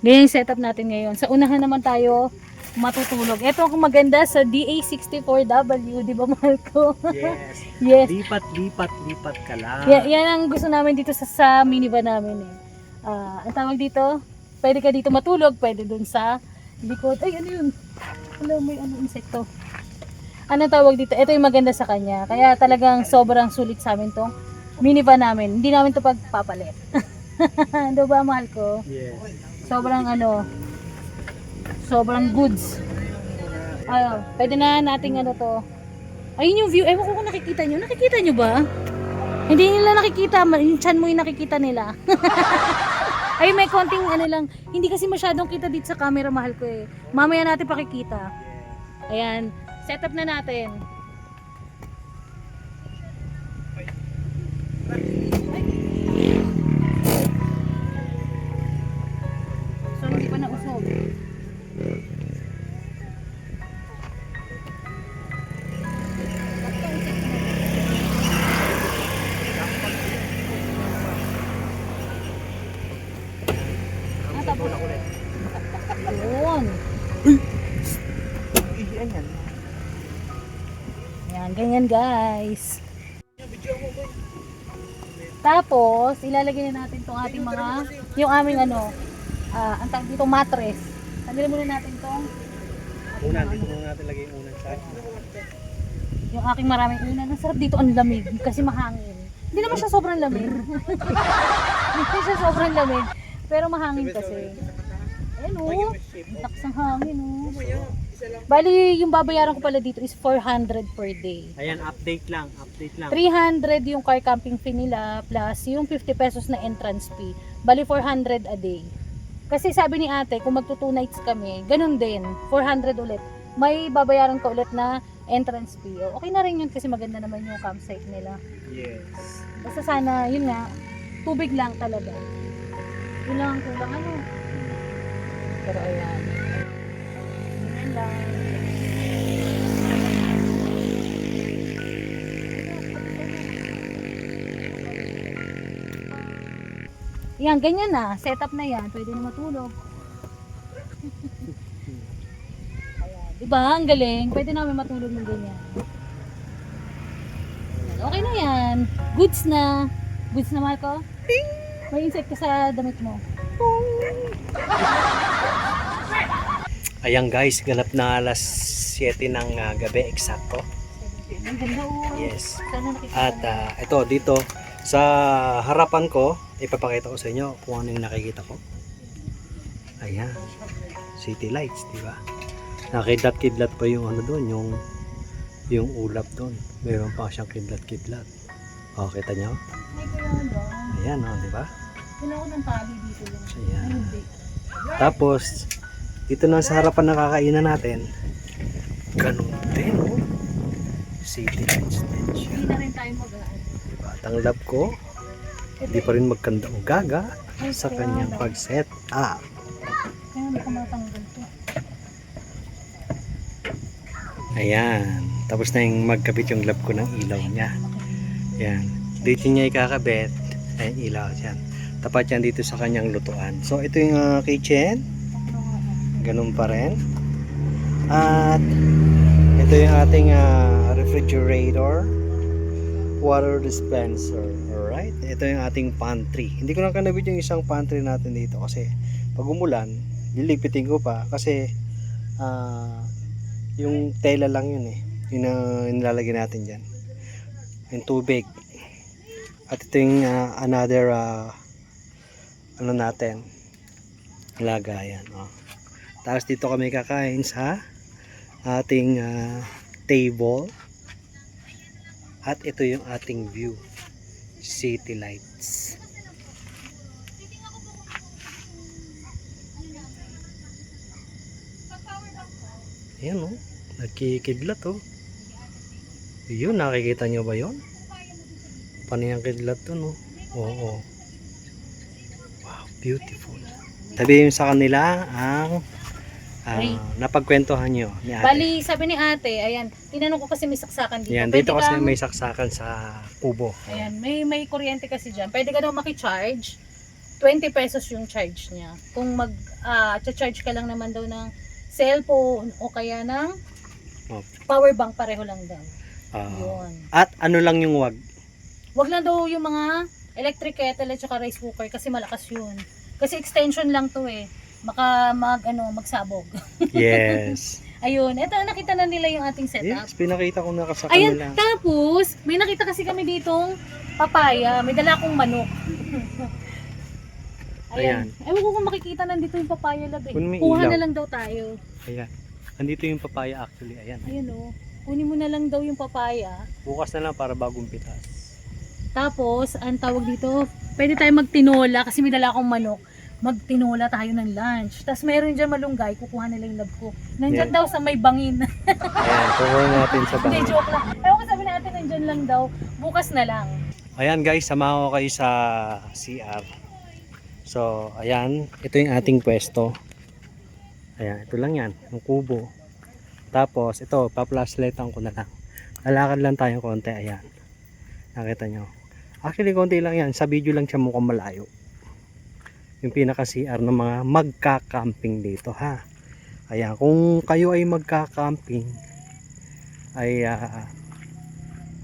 [SPEAKER 1] Ganyan yung setup natin ngayon. Sa unahan naman tayo matutulog. Ito ang maganda sa DA64W. Di ba, Marco?
[SPEAKER 2] Yes.
[SPEAKER 1] Yes.
[SPEAKER 2] Lipat ka lang.
[SPEAKER 1] Yan ang gusto namin dito sa minivan namin eh. Ang tawag dito, pwede ka dito matulog, pwede dun sa likod. Ay, ano yun? Wala, may ano, insekto. Ano tawag dito? Ito yung maganda sa kanya. Kaya talagang sobrang sulit sa amin tong minivan namin. Hindi namin to pagpapalit. Ano ba, mahal ko?
[SPEAKER 2] Yes.
[SPEAKER 1] Sobrang ano, sobrang goods. Ayun, pwede na nating ano to. Ayun yung view. Ewan ko kung nakikita nyo. Nakikita nyo ba? Hindi nila nakikita. Yung chan mo yung nakikita nila. Ay, may konting ano lang. Hindi kasi masyadong kita dito sa camera, mahal ko eh. Mamaya natin pakikita. Ayan. Setup na natin. So, hindi pa nausog. Yun. Yan, ganyan guys. Tapos, ilalagay na natin tong ating mga, yung aming ano, ang tawag dito mattress. Tanggalin muna natin tong
[SPEAKER 2] Dito muna natin lagay yung unang side.
[SPEAKER 1] yung aking maraming unan. Ang sarap dito, ang lamig kasi mahangin. Hindi naman siya sobrang lamig. Hindi siya sobrang lamig. Pero mahangin kasi. Ayan o. Ang lakas ng hangin o. Bali, yung babayaran ko pala dito is 400 per day.
[SPEAKER 2] Ayan, update lang.
[SPEAKER 1] 300 yung car camping fee nila plus yung 50 pesos na entrance fee. Bali, 400 a day. Kasi sabi ni ate, kung magto 2 nights kami, ganun din. 400 ulit. May babayaran ka ulit na entrance fee. Okay na rin yun kasi maganda naman yung campsite nila.
[SPEAKER 2] Yes.
[SPEAKER 1] Basta sana, yun nga, tubig lang talaga. Yun lang ang kulang ano. Pero ayan. Yun lang. Yan, ganyan na. Setup na yan. Pwede na matulog. Ayan. Diba? Ang galing. Pwede namin matulog ng ganyan. Okay na yan. Goods na. Goods na, Marco? May insect ka sa damit mo.
[SPEAKER 2] Ayan guys, ganap na alas 7 ng gabi, eksakto.
[SPEAKER 1] Ang ganda oh.
[SPEAKER 2] Yes.
[SPEAKER 1] Sana nakikita
[SPEAKER 2] At
[SPEAKER 1] na.
[SPEAKER 2] ito dito sa harapan ko, ipapakita ko sa inyo kung ano yung nakikita ko. Ayan. City lights, di ba? Nakidlat-kidlat pa yung ano doon, yung ulap doon. Meron pa siyang kidlat-kidlat. Oh, kita nyo?
[SPEAKER 1] Ay, kaya ba?
[SPEAKER 2] Ayan, oh, di ba?
[SPEAKER 1] Kailangan ko ng tali dito lang.
[SPEAKER 2] Ayan.
[SPEAKER 1] Hindi.
[SPEAKER 2] Tapos, dito na sa harapan ng kakainan natin, ganun din, oh. City lights din siya.
[SPEAKER 1] Hindi na rin tayo mag-aan.
[SPEAKER 2] Diba? At ang love ko, hindi pa rin magkanda o gaga sa kanyang pag-set up.
[SPEAKER 1] Kaya hindi ko matanggal to.
[SPEAKER 2] Ayan. Tapos na yung magkabit yung love ko ng ilaw niya. Ayan. Dito niya ikakabit. Ayan, ilaw yan. Tapat yan dito sa kanyang lutuan. So, ito yung kitchen. Ganun pa rin. At ito yung ating refrigerator, water dispenser. Alright, ito yung ating pantry. Hindi ko na kanabit yung isang pantry natin dito kasi pag umulan, lilipitin ko pa kasi yung tela lang yun eh. Yun ang nilalagay natin dyan. Yung tubig. At ito yung another ano natin, lagayan. Oh. Tapos dito kami kakain sa ating table. At ito yung ating view. City lights. Ayan oh, nagkikidlat oh. Yun, nakikita nyo ba yun? Panayang kidlat to no? Oo. Wow, beautiful. Sabihin sa kanila ang napagkwentuhan nyo ni ate.
[SPEAKER 1] Bali, sabi ni ate, ayan, tinanong ko kasi may saksakan dito.
[SPEAKER 2] Yan,
[SPEAKER 1] Pwede
[SPEAKER 2] dito kasi
[SPEAKER 1] kang-
[SPEAKER 2] may saksakan sa kubo.
[SPEAKER 1] Ayan, may kuryente kasi dyan. Pwede ka daw makicharge. 20 pesos yung charge niya. Kung charge ka lang naman daw ng cellphone o kaya ng
[SPEAKER 2] Oh.
[SPEAKER 1] power bank, pareho lang daw. Yun.
[SPEAKER 2] At ano lang yung wag?
[SPEAKER 1] Wag lang daw yung mga electric kettle at saka rice cooker kasi malakas yun. Kasi extension lang to eh. Baka magsabog.
[SPEAKER 2] Yes.
[SPEAKER 1] Ayun, eto nakita na nila yung ating setup.
[SPEAKER 2] Yes, pinakita ko na sa
[SPEAKER 1] Ayun,
[SPEAKER 2] kanila.
[SPEAKER 1] tapos may nakita kasi kami ditong papaya, may dala akong manok. Ayan. Ewan ko kung makikita nandito yung papaya labi.
[SPEAKER 2] Kung may
[SPEAKER 1] Kuha
[SPEAKER 2] ilaw.
[SPEAKER 1] na lang daw tayo.
[SPEAKER 2] Ayan. Andito yung papaya actually. Ayan.
[SPEAKER 1] Ayun oh. Kunin mo na lang daw yung papaya.
[SPEAKER 2] Bukas na lang para bagong pitas.
[SPEAKER 1] Tapos, ang tawag dito, pwede tayo magtinola kasi may dala akong manok. Magtinola tayo ng lunch. Tapos meron dyan malunggay, kukuha nila yung lab ko. Nandyan
[SPEAKER 2] Yeah.
[SPEAKER 1] daw sa may bangin.
[SPEAKER 2] Ayan, kukuha natin sa
[SPEAKER 1] Hindi,
[SPEAKER 2] bahay.
[SPEAKER 1] joke lang. Ewan ko sabi natin nandyan lang daw. Bukas na lang.
[SPEAKER 2] Ayan guys, samahan ko kayo sa CR. So, ayan, ito yung ating pwesto. Ayan, ito lang yan, yung kubo. Tapos, ito, pa-flashlightan ko na lang. Lalakad lang tayo konti, ayan. Nakita nyo. Actually, konti lang yan. Sa video lang siya mukhang malayo. Yung pinaka-CR ng mga magka-camping dito, ha. Ayan, kung kayo ay magka-camping, ay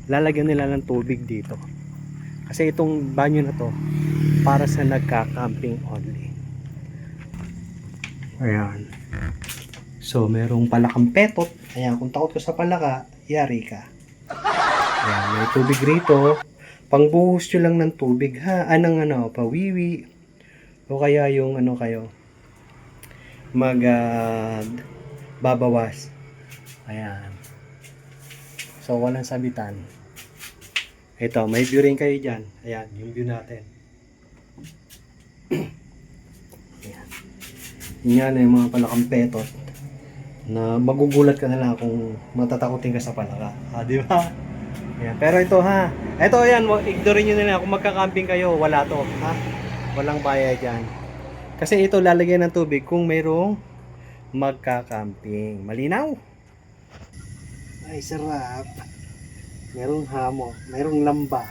[SPEAKER 2] lalagyan nila ng tubig dito. Kasi itong banyo na to, para sa nagka-camping only. Ayan. So, merong palakang petot. Ayan, kung takot ka sa palaka, yari ka. Ayan, may tubig rito. Pangbuhos nyo lang ng tubig, ha? Anong pawiwi. O kaya yung kayo, babawas. Ayan. So, walang sabitan. Ito, may view rin kayo dyan. Ayan, yung view natin. Ayan. Yan yung mga palakang petot na magugulat ka na lang kung matatakotin ka sa palaka. Di ba? Ayan. Pero ito ha, ito yan, ignore nyo na lang kung magka-camping kayo, wala to. Ha? Walang bayad dyan. Kasi ito lalagyan ng tubig kung mayroong magka-camping. Malinaw? Ay, sarap. Merong hamo, merong lamba.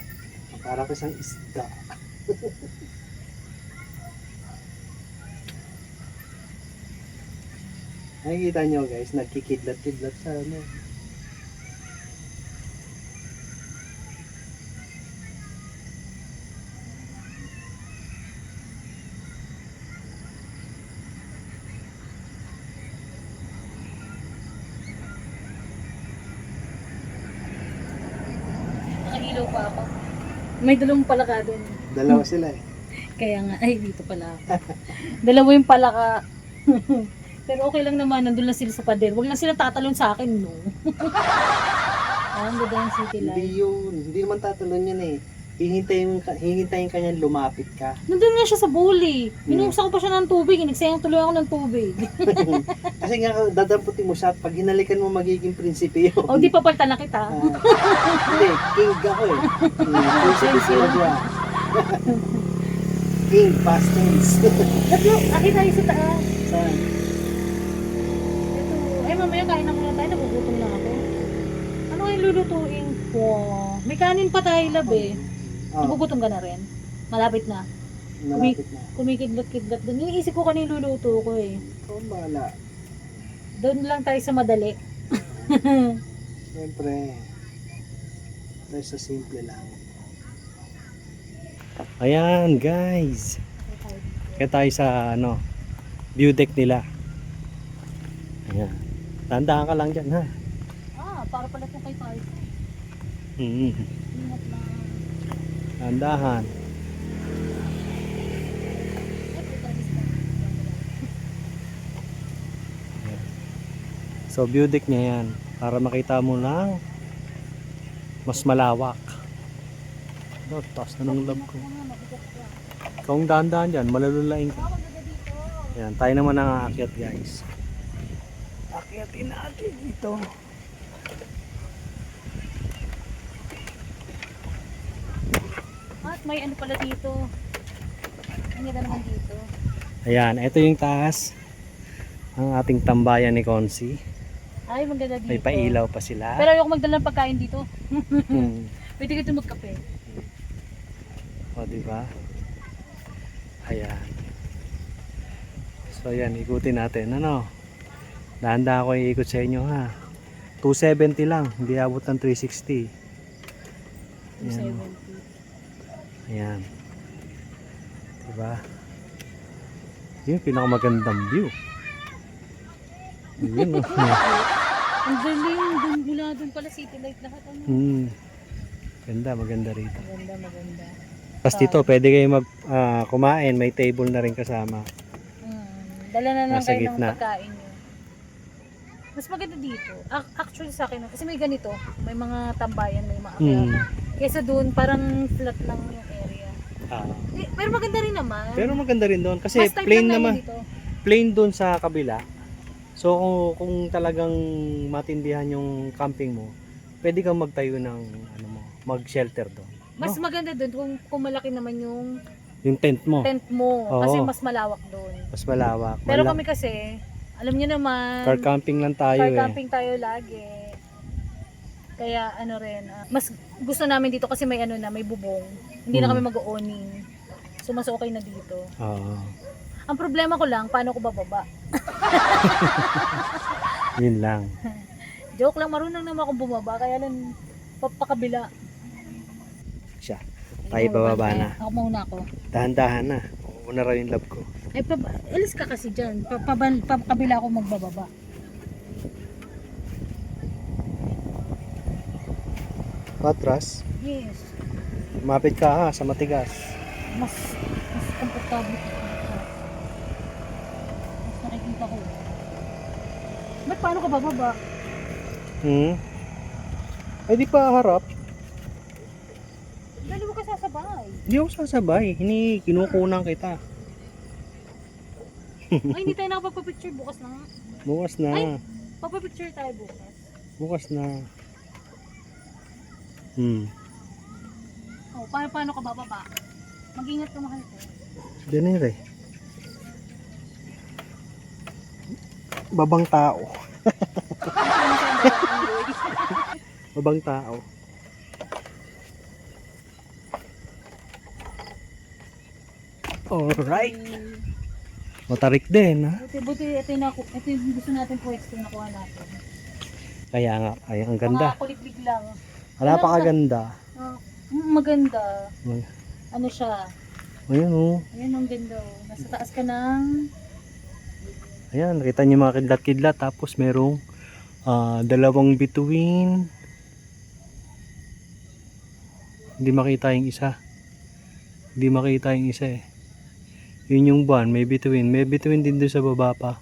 [SPEAKER 2] Para ko isang isda. Nakikita nyo guys, nagkikidlat-kidlat sa ano.
[SPEAKER 1] Nakahilaw pa ako. May dalawang palaka doon.
[SPEAKER 2] Dalawa sila eh.
[SPEAKER 1] Kaya nga, ay dito pala ako. Dalawa yung palaka. Pero okay lang naman, nandun lang sila sa pader. Huwag lang sila tatalon sa akin, no? Ang ganda ng city
[SPEAKER 2] Hindi
[SPEAKER 1] life.
[SPEAKER 2] yun, hindi naman tatalon yun eh. Hihintayin ka niyan lumapit ka.
[SPEAKER 1] Nandun nga siya sa bully. Minusa ko pa siya ng tubig. Nagsayang tuloy ako ng tubig.
[SPEAKER 2] Kasi nga dadamputin mo siya, pag hinalikan mo magiging prinsipe yun.
[SPEAKER 1] O di pa palta na kita.
[SPEAKER 2] Hindi, king ako eh. Prinsipe sila siya. King, past tense.
[SPEAKER 1] Tatlo, akin tayo sa taas.
[SPEAKER 2] Saan?
[SPEAKER 1] Ito. Ay mamaya kain na muna tayo. Nagugutom lang ako. Ano yung lulutuin ko? May kanin pa tayo, lab eh.
[SPEAKER 2] Oh,
[SPEAKER 1] Nagugutom ka na rin. Malapit na.
[SPEAKER 2] malapit na.
[SPEAKER 1] Kumikidlat-kidlat doon. Iniisip ko kanina luluto ko eh.
[SPEAKER 2] Ikaw ang bahala.
[SPEAKER 1] Doon lang tayo sa madali.
[SPEAKER 2] Siyempre. Tayo sa simple lang. Ayan guys. Kaya tayo sa view deck nila. Ayan. Tandaan ka lang dyan ha.
[SPEAKER 1] Para pala itong kay Parko. Ingat lang.
[SPEAKER 2] Tandahan. So view deck niya yan para makita mo lang mas malawak. Taas na ng lab ko. Ikaw ang dahan-dahan dyan, malalulain ka. Yan, tayo naman ang aakyat guys. Akyatin natin dito.
[SPEAKER 1] At may ano pala dito. Ang ganda naman dito.
[SPEAKER 2] Ayan, ito yung taas ang ating tambayan ni Consi.
[SPEAKER 1] Ay, maganda dito.
[SPEAKER 2] May pailaw pa sila.
[SPEAKER 1] Pero ayoko magdala ng pagkain dito.
[SPEAKER 2] Hmm.
[SPEAKER 1] Pwede ka dito magkape.
[SPEAKER 2] O, diba? Ayan. So, ayan, ikutin natin. Ano? Dahan-dahan ako iikot sa inyo, ha? 270 lang. Hindi abot ng 360. Ayan.
[SPEAKER 1] 270.
[SPEAKER 2] Ayan. Diba? Yun yung pinakamagandang view. Yun, oh.
[SPEAKER 1] Ang galing. Mula doon pala city light lahat. Ano?
[SPEAKER 2] Ganda, maganda rito.
[SPEAKER 1] Maganda.
[SPEAKER 2] Tapos dito, pwede kayo kumain. May table na rin kasama.
[SPEAKER 1] Dala na lang
[SPEAKER 2] Nasa
[SPEAKER 1] kayo ng
[SPEAKER 2] gitna.
[SPEAKER 1] pagkain nyo. Mas maganda dito. Actually sa akin, kasi may ganito. May mga tambayan, may mga akyaman. Kesa doon, parang flat lang yung area. Pero maganda rin naman.
[SPEAKER 2] Pero maganda rin doon. Kasi
[SPEAKER 1] Mas type
[SPEAKER 2] plain
[SPEAKER 1] lang
[SPEAKER 2] naman.
[SPEAKER 1] dito.
[SPEAKER 2] Plain doon sa kabila. So kung talagang matindihan yung camping mo, pwede kang magtayo ng ano mo, mag-shelter doon.
[SPEAKER 1] Mas maganda doon kung malaki naman yung
[SPEAKER 2] Yung tent mo.
[SPEAKER 1] tent mo.
[SPEAKER 2] Oo.
[SPEAKER 1] Kasi mas malawak doon.
[SPEAKER 2] Mas malawak.
[SPEAKER 1] Pero kami kasi, alam niyo naman,
[SPEAKER 2] car camping lang tayo
[SPEAKER 1] car
[SPEAKER 2] eh.
[SPEAKER 1] camping tayo lagi. Kaya ano rin, mas gusto namin dito kasi may ano na, may bubong. Hindi na kami mag-owning. So mas okay na dito.
[SPEAKER 2] Oo.
[SPEAKER 1] Ang problema ko lang, paano ko bababa?
[SPEAKER 2] Yun lang.
[SPEAKER 1] Joke lang, marunong naman akong bumaba, kaya lang papakabila.
[SPEAKER 2] Siya. Tayo bababa na.
[SPEAKER 1] Ako muna ako.
[SPEAKER 2] Dahan-dahan na. Una raw yung lab ko.
[SPEAKER 1] Ay, alis ka kasi dyan. Papakabila ako magbababa.
[SPEAKER 2] Patras.
[SPEAKER 1] Yes.
[SPEAKER 2] Mapit ka ha sa matigas.
[SPEAKER 1] Mas komportable ko. Mas nakikita ko. Ba't paano ka bababa?
[SPEAKER 2] Ay di pa harap.
[SPEAKER 1] Dali mo ka sasabay.
[SPEAKER 2] Hindi ako sasabay. Kinukunan kita.
[SPEAKER 1] Ay, hindi tayo nakapagpapicture bukas na nga.
[SPEAKER 2] Bukas na.
[SPEAKER 1] Ay! Papapicture tayo bukas.
[SPEAKER 2] Bukas na.
[SPEAKER 1] Oh, paano ka bababa? Mag-ingat ka, mahal ko.
[SPEAKER 2] Dinere. Babang tao. Babang tao. Alright. Matarik din ha.
[SPEAKER 1] Buti ito yung gusto natin pwesto na nakuha natin.
[SPEAKER 2] Kaya nga, ay ang ganda.
[SPEAKER 1] Mga kuliklig lang.
[SPEAKER 2] Wala pa kaganda.
[SPEAKER 1] Maganda. Ano siya?
[SPEAKER 2] Ayun oh.
[SPEAKER 1] Ayan, ang ganda. Nasa taas ka ng...
[SPEAKER 2] Ayan, nakita niyo mga kidlat-kidlat. Tapos merong dalawang bituin. Hindi makita yung isa. Hindi makita yung isa eh. Yun yung buwan, may bituin. May bituin din doon sa baba pa.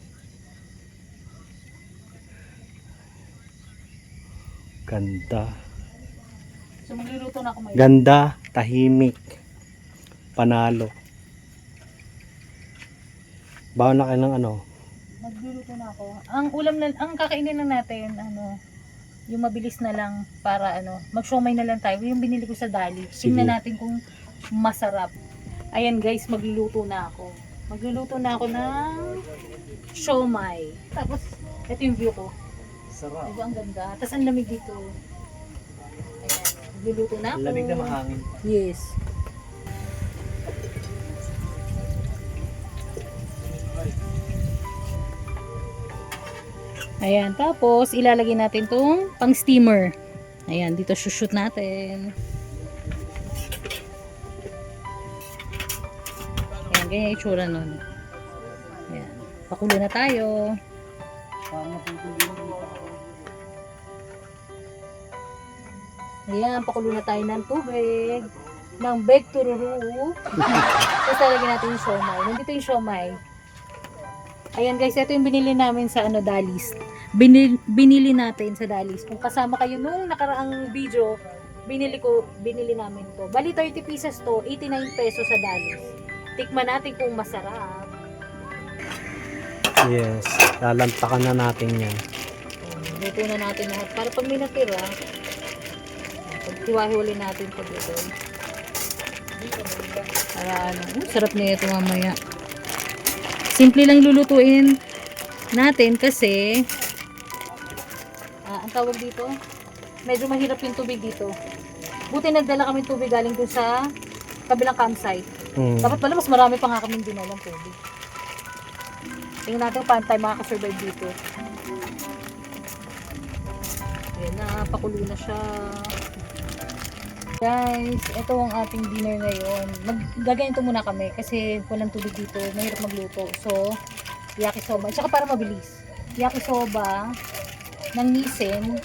[SPEAKER 2] Ganda.
[SPEAKER 1] So, magluluto na ako ngayon.
[SPEAKER 2] Ganda, tahimik, panalo. Bawa na kayo ng ano?
[SPEAKER 1] Magluluto na ako. Ang kakainin lang natin, yung mabilis na lang para mag-siomay na lang tayo. Yung binili ko sa Dali.
[SPEAKER 2] Sige.
[SPEAKER 1] Tingnan natin kung masarap. Ayan guys, magluluto na ako. Magluluto na ako ng siomay. Tapos, ito yung view ko.
[SPEAKER 2] Sarap.
[SPEAKER 1] Diba ang ganda? Tapos ang lamig dito. Ayan, magluluto na ako.
[SPEAKER 2] Lamig na mahangin.
[SPEAKER 1] Yes. Ayan, tapos ilalagay natin tong pang steamer. Ayan, dito shoot natin. Ayan, ganyan yung itsura nun. Ayan, pakulo na tayo. Ayan, pakulo na tayo ng tubig. Ng beg tururu. Tapos talagyan natin yung siomay. Nandito yung siomay. Ayan guys, ito yung binili namin sa Dalis. Binili natin sa Dalis. Kung kasama kayo nung nakaraang video, binili namin to. Bali 30 pieces to, 89 pesos sa Dalis. Tikman natin kung masarap.
[SPEAKER 2] Yes, lalantakan na natin yan.
[SPEAKER 1] Luto na natin lahat. Para pag may natira, pagtiwahiwalay natin ito dito. Para sarap na ito mamaya. Simple lang lulutuin natin kasi ang tawag dito, medyo mahirap yung tubig dito. Buti nagdala kami tubig galing dun sa kabilang campsite. Dapat pala mas marami pa nga kaming dinalang tubig. Tingnan natin paano tayo makakasurvive dito. Ayan na, pakulo na siya. Guys, ito ang ating dinner ngayon. Gagayin muna kami kasi walang tubig dito. Mahirap magluto. So, yakisoba. Tsaka para mabilis. Yakisoba ng nisin,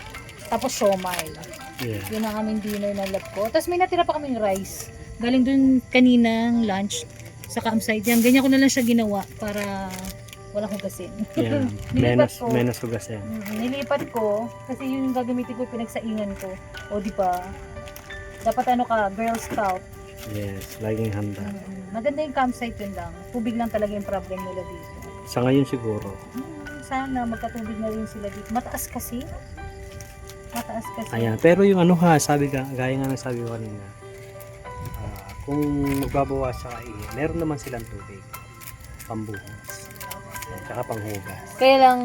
[SPEAKER 1] tapos siomai.
[SPEAKER 2] Yeah.
[SPEAKER 1] Yun ang aming dinner na lab ko. Tapos may natira pa kaming rice. Galing dun kaninang lunch sa campsite. Yan, ganyan ko na lang siya ginawa para walang hugasin.
[SPEAKER 2] Yeah. menos hugasin.
[SPEAKER 1] Nilipat ko kasi yung gagamitin ko pinagsaingan ko. O di ba? Dapat Girl Scout.
[SPEAKER 2] Yes, laging handa.
[SPEAKER 1] Maganda yung campsite yun lang. Tubig lang talaga yung problem nila dito.
[SPEAKER 2] Sa ngayon siguro.
[SPEAKER 1] Sana magkatubig na rin sila dito. Mataas kasi.
[SPEAKER 2] Ayan, pero yung sabi ka, gaya nga ng sabi ko kanina, kung magbabawas sa kainin, meron naman silang tubig. Pambuhos. Tsaka panghugas.
[SPEAKER 1] Kaya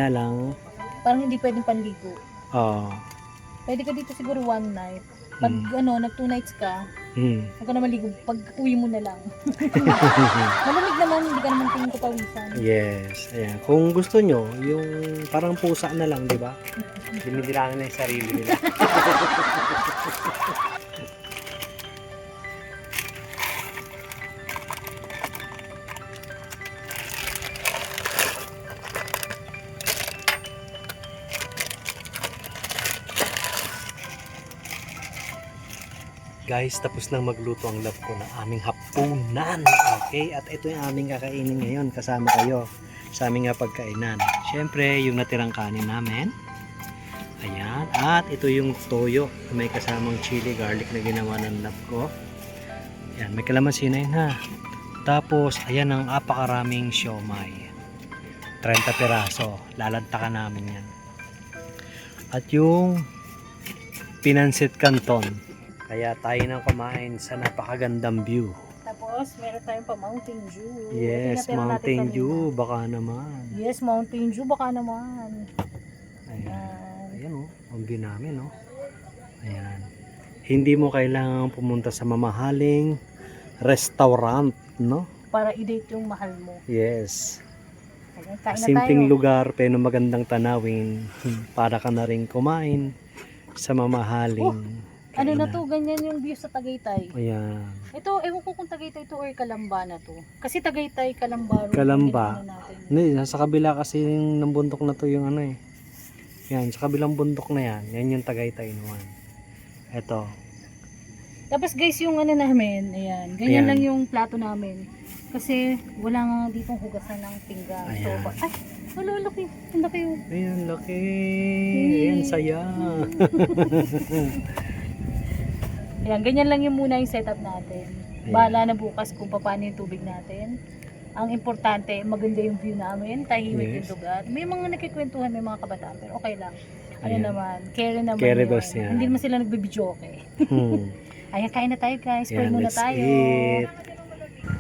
[SPEAKER 1] lang, parang hindi pwedeng panligo. Pwede ka dito siguro one night. Pag nag 2 nights ka, huwag ka na maligo. Pag uwi mo na lang. Malamig naman, hindi ka naman tingin ko pawisan.
[SPEAKER 2] Yes, ayan. Kung gusto nyo, yung parang pusa na lang, di ba? Dinidilangan na yung sarili nila. Guys, tapos lang magluto ang lab ko ng aming hapunan. Okay? At ito yung aming kakainin ngayon. Kasama kayo sa aming pagkainan. Siyempre, yung natirang kanin namin. Ayan. At ito yung toyo. May kasamang chili garlic na ginawa ng lab ko. Ayan. May kalamansi na yun ha. Tapos, ayan ang apakaraming siomay. 30 peraso. Lalantakan namin yan. At yung pinansit canton. Kaya tayo nang kumain sa napakagandang view.
[SPEAKER 1] Tapos, meron tayong pa Mountain Dew.
[SPEAKER 2] Yes, Mountain Dew. Baka naman.
[SPEAKER 1] Yes, Mountain Dew. Baka naman.
[SPEAKER 2] Ayan. Ayan o. Ang view namin o. Ayan. Hindi mo kailangan pumunta sa mamahaling restaurant, no?
[SPEAKER 1] Para i-date yung mahal mo.
[SPEAKER 2] Yes.
[SPEAKER 1] Ayan, kain na
[SPEAKER 2] Simpleng
[SPEAKER 1] tayo.
[SPEAKER 2] lugar pero magandang tanawin. Para ka na rin kumain sa mamahaling
[SPEAKER 1] Ano na
[SPEAKER 2] kainan.
[SPEAKER 1] to? Ganyan yung view sa Tagaytay.
[SPEAKER 2] Ayan.
[SPEAKER 1] Ito, ewan ko kung Tagaytay to or Kalamba na to. Kasi Tagaytay, Kalamba.
[SPEAKER 2] Kalamba.
[SPEAKER 1] Natin.
[SPEAKER 2] Hindi, nasa kabila kasi ng bundok na to yung Yan, sa kabilang bundok na yan. Yan yung Tagaytay naman. Ito.
[SPEAKER 1] Tapos guys, yung namin, ayan. Ganyan
[SPEAKER 2] Ayan.
[SPEAKER 1] lang yung plato namin. Kasi wala nga ditong hugasan ng pinggan.
[SPEAKER 2] Ayan.
[SPEAKER 1] So, ay, wala, laki. Ang laki yung...
[SPEAKER 2] Ayan, laki. Ayan, saya.
[SPEAKER 1] Ayan, ganyan lang yung muna yung setup natin.
[SPEAKER 2] Ayan.
[SPEAKER 1] Bahala na bukas kung paano yung tubig natin. Ang importante, maganda yung view namin, tahimik
[SPEAKER 2] Yes.
[SPEAKER 1] yung lugar. May mga nakikwentuhan, may mga kabataan, pero okay lang. Ano
[SPEAKER 2] Ayan.
[SPEAKER 1] naman, carry naman
[SPEAKER 2] Carry
[SPEAKER 1] yun.
[SPEAKER 2] dos yan.
[SPEAKER 1] Hindi naman sila nagbibidyo, okay. Ayan, kain na tayo guys. Pray
[SPEAKER 2] Ayan,
[SPEAKER 1] muna
[SPEAKER 2] let's
[SPEAKER 1] tayo.
[SPEAKER 2] eat.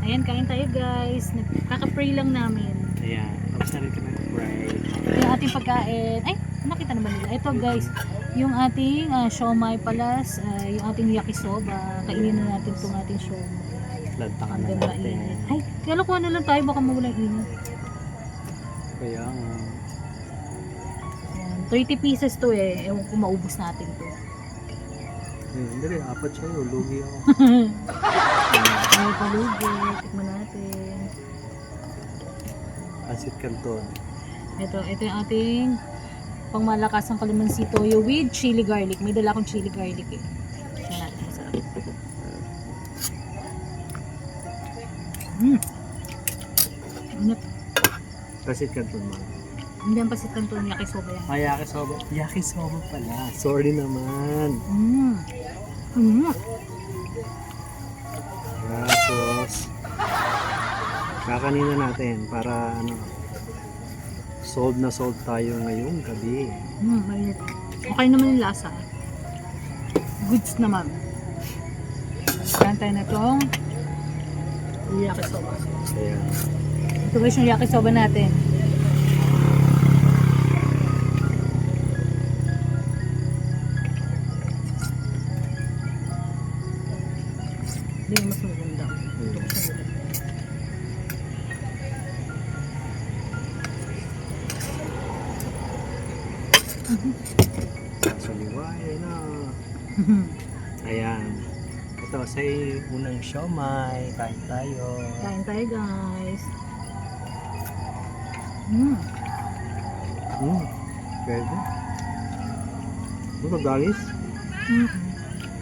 [SPEAKER 1] Ayan, kain tayo guys. Nagkaka-pray lang namin.
[SPEAKER 2] Ayan, tapos na rin kami mag-pray.
[SPEAKER 1] Yung ating pagkain. Ay, nakita naman nila. Ito guys, yung ating siomai palas, yung ating yakisoba. Kainin na natin itong ating siomai.
[SPEAKER 2] Lantakan na
[SPEAKER 1] Hanggang
[SPEAKER 2] natin.
[SPEAKER 1] mainit. Ay, kaya kuha na lang tayo, baka mawalang init.
[SPEAKER 2] Kaya nga.
[SPEAKER 1] Ayan, 30 pieces to eh. Ewan ko maubos natin to.
[SPEAKER 2] Hindi, apat sa'yo. Lugi ako.
[SPEAKER 1] Ay, palugi. Tikman natin.
[SPEAKER 2] Asit Canton.
[SPEAKER 1] Ito yung ating pangmalakas ng kalamansi toyo with chili garlic. May dala akong chili garlic eh. Tingnan natin, masarap. Ano?
[SPEAKER 2] Pasit Canton man.
[SPEAKER 1] Hindi ang pasit kanton, yakisoba yan.
[SPEAKER 2] Ay, yakisoba. Yakisoba pala. Sorry naman. Tapos, kakanin na natin para ano, sold na sold tayo ngayong gabi.
[SPEAKER 1] Mainit. Okay naman yung lasa. Goods naman. Kain tayo na itong yakisoba.
[SPEAKER 2] Ayan.
[SPEAKER 1] Ito guys yung yakisoba natin. Hindi na mas maganda.
[SPEAKER 2] Sa liway na. Ayan. Ito sa unang siomay. Kain tayo.
[SPEAKER 1] Kain tayo guys.
[SPEAKER 2] Pwede. Ito guys.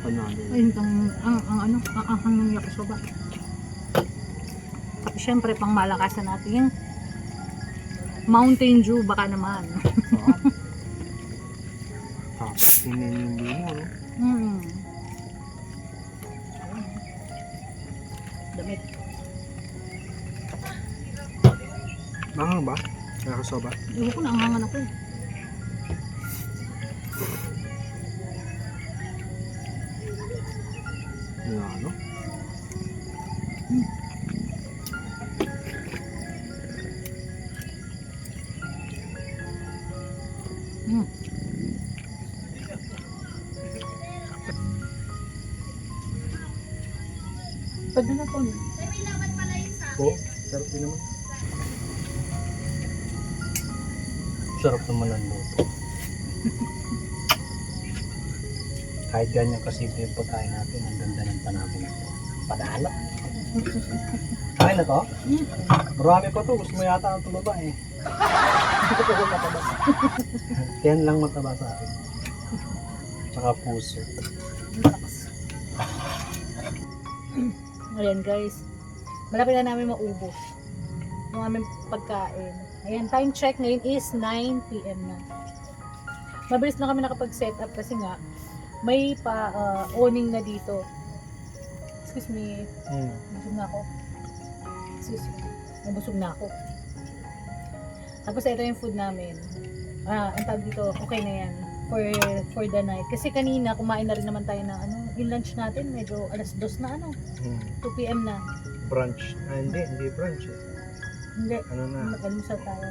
[SPEAKER 2] Panalo.
[SPEAKER 1] Ayun ang ahang ng yakisoba. Siyempre pang malakasan natin yung Mountain Dew baka naman.
[SPEAKER 2] Tapos tinin yung limo, no?
[SPEAKER 1] Damit.
[SPEAKER 2] Mahang ba? Yakisoba?
[SPEAKER 1] Ewan ko na ang hangan ako eh.
[SPEAKER 2] Ano?
[SPEAKER 1] Pwede na po.
[SPEAKER 2] Oo, sarap din naman. Sarap naman ang luto. Kahit ganyan kasimple yung pagkain natin, ang ganda ng panahon ito. Padala. Kain na to? Marami pa to. Gusto mo yata ang tumaba eh. Hindi ko pa mataba. Yan lang mataba sa akin. Tsaka puso.
[SPEAKER 1] Ayan guys. Malapit na namin maubos yung aming pagkain. Ayan, time check ngayon is 9 PM na. Mabilis na kami nakapag-set up kasi nga may owning na dito. Excuse me. Busog na ako. Excuse me. Nabusog na ako. Tapos ito yung food namin. Ang tawag dito, okay na yan. For the night. Kasi kanina kumain na rin naman tayo ng yung lunch natin medyo alas 2 na 2 PM na.
[SPEAKER 2] Brunch. Hindi brunch eh.
[SPEAKER 1] Hindi.
[SPEAKER 2] Ano na?
[SPEAKER 1] Mag-almusal tayo.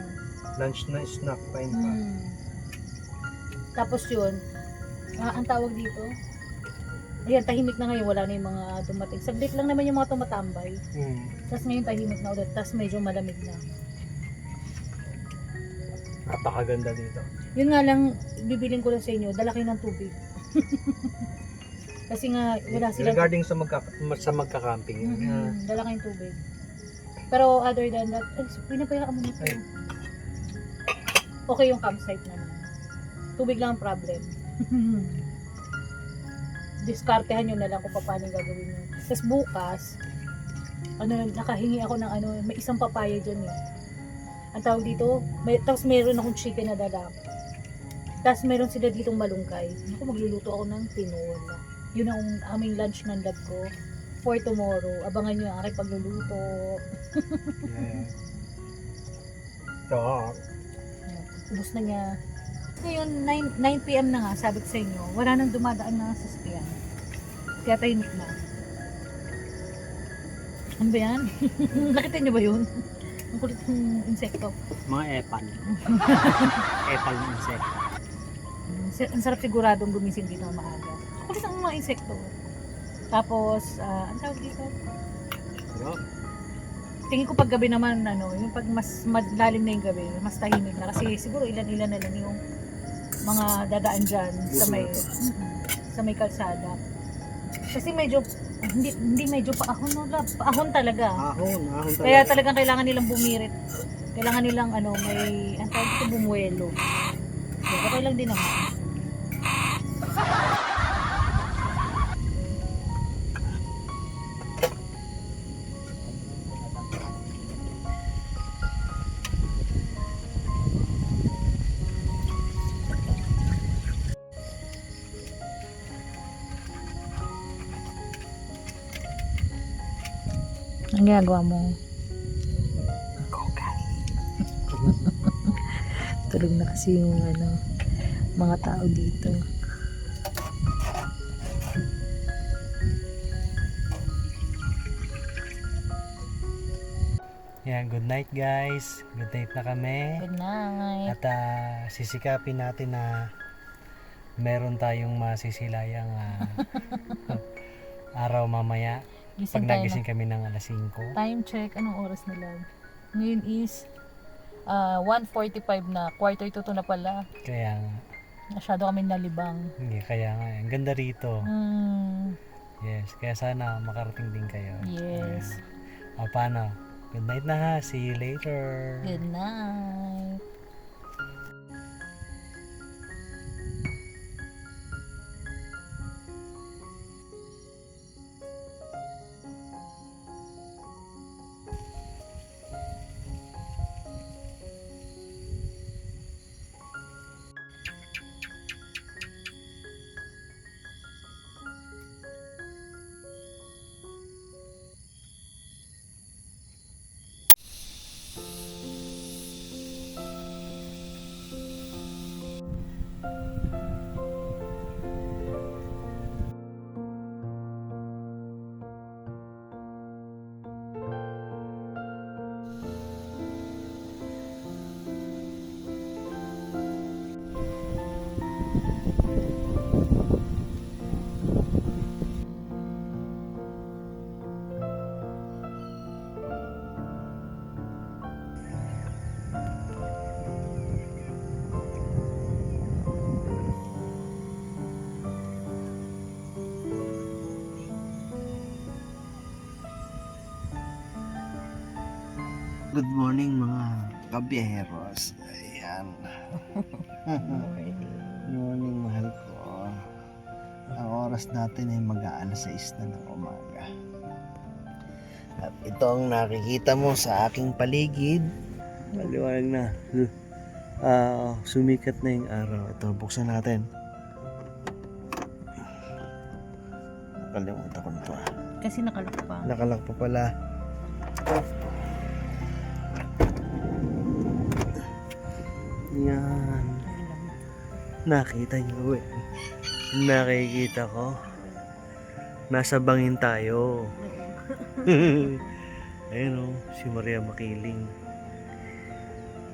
[SPEAKER 2] Lunch na snack time pa.
[SPEAKER 1] Tapos yun, ang tawag dito, ayan, tahimik na ngayon, wala na yung mga dumating. Saglit lang naman yung mga tumatambay. Tapos ngayon tahimik na ulit, tapos medyo malamig na.
[SPEAKER 2] Napakaganda dito.
[SPEAKER 1] Yun nga lang, bibiling ko lang sa inyo, dala kayo ng tubig. Kasi nga, wala silang
[SPEAKER 2] Regarding sa magka-camping yun.
[SPEAKER 1] dala kayong tubig. Pero other than that, pinapayaan mo nito.
[SPEAKER 2] Ay.
[SPEAKER 1] Okay yung campsite naman. Tubig lang ang problem. Diskartehan nyo na lang kung paano yung gagawin nyo. Tapos bukas, nakahingi ako ng may isang papaya dyan eh. Ang tawag dito, tapos meron akong chicken na dala. Tapos meron sila ditong malunggay. Ako, magluluto ako ng tinola. Yun ang aming lunch ng lab ko for tomorrow. Abangan nyo ang aking pagluluto.
[SPEAKER 2] Yeah. So,
[SPEAKER 1] Ubus na niya. Ngayon, 9 PM na nga, sabi ko sa inyo, wala nang dumadaan na sasakyan. Kaya tahimik na. Ano ba yan? Nakita niyo ba yun? Ang kulit ng insekto.
[SPEAKER 2] mga epal. Epal ng insekto.
[SPEAKER 1] Ang sarap siguradong gumising dito ng maaga. Kulit ang mga insekto. Tapos, ang tawag dito?
[SPEAKER 2] Sarap.
[SPEAKER 1] Tingin ko pag gabi naman, yung pag mas malalim na yung gabi, mas tahimik na. Kasi siguro ilan-ilan na lang yung mga dadaan dyan sa may kalsada. Kasi medyo, hindi medyo paahon, no? Paahon talaga.
[SPEAKER 2] Ahon talaga.
[SPEAKER 1] Kaya talagang kailangan nilang bumirit Kailangan nilang may ang tawag ito, bumuelo. So, okay lang din naman. Ang ginagawa mo? Tulog na kasi yung mga tao dito.
[SPEAKER 2] Yan, good night guys. Good night na kami.
[SPEAKER 1] Good night.
[SPEAKER 2] At sisikapin natin na meron tayong masisilayang araw mamaya. Pag
[SPEAKER 1] Gising tayo
[SPEAKER 2] nagising kami ng alas 5.
[SPEAKER 1] Time check. Anong oras na lang? Ngayon is 1:45 na. 1:45 na pala.
[SPEAKER 2] Kaya nga.
[SPEAKER 1] Masyado kami nalibang.
[SPEAKER 2] Hindi, kaya nga. Ang ganda rito. Yes, kaya sana makarating din kayo.
[SPEAKER 1] Yes.
[SPEAKER 2] Paano? Good night na ha. See you later.
[SPEAKER 1] Good night.
[SPEAKER 3] Good morning mga kabiyeros. Ayan. Good morning mahal ko. Ang oras natin ay mag-aalas 6 na ng umaga. At ito ang nakikita mo sa aking paligid. Maliwanag na. Sumikat na yung araw. Ito, buksan natin. Nakalimutan ko na ito.
[SPEAKER 1] Kasi nakalak pa.
[SPEAKER 3] Nakalak pa pala. Yan. Nakita niyo eh. Nakikita ko. Nasa bangin tayo. Ayun o, si Maria Makiling.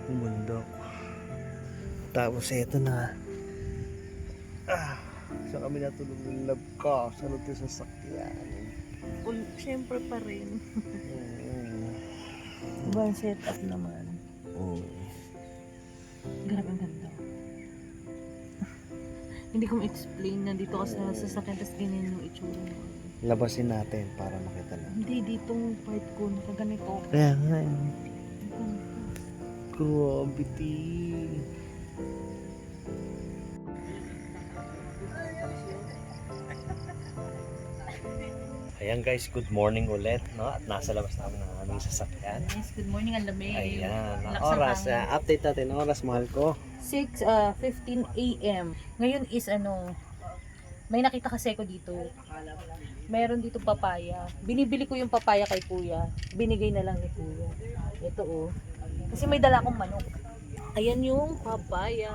[SPEAKER 3] Umundok. Tapos eto na. Sa kami natulog ng love ko. Sa loob ng sasakyan.
[SPEAKER 1] Siyempre pa rin. Ibang setup naman. Grabe ang ganda. Hindi ko ma-explain. Nandito ka sa sasakyan, tapos ganyan yung itsura mo.
[SPEAKER 3] Labasin natin para makita na.
[SPEAKER 1] Hindi, ditong part ko, nakaganito.
[SPEAKER 3] Kaya nga eh. Gravity. Ayan guys, good morning ulit, no? At nasa labas namin ng aming sasakyan.
[SPEAKER 1] Yes, good morning, ang lamig.
[SPEAKER 3] Ayan, ang
[SPEAKER 1] Lakas ng
[SPEAKER 3] oras.
[SPEAKER 1] hangin.
[SPEAKER 3] Update natin, oras mahal ko.
[SPEAKER 1] 6:15 a.m. Ngayon is may nakita kasi ako dito. Meron dito papaya. Binibili ko yung papaya kay kuya. Binigay na lang ni kuya. Ito oh. Kasi may dala akong manok. Ayan yung papaya.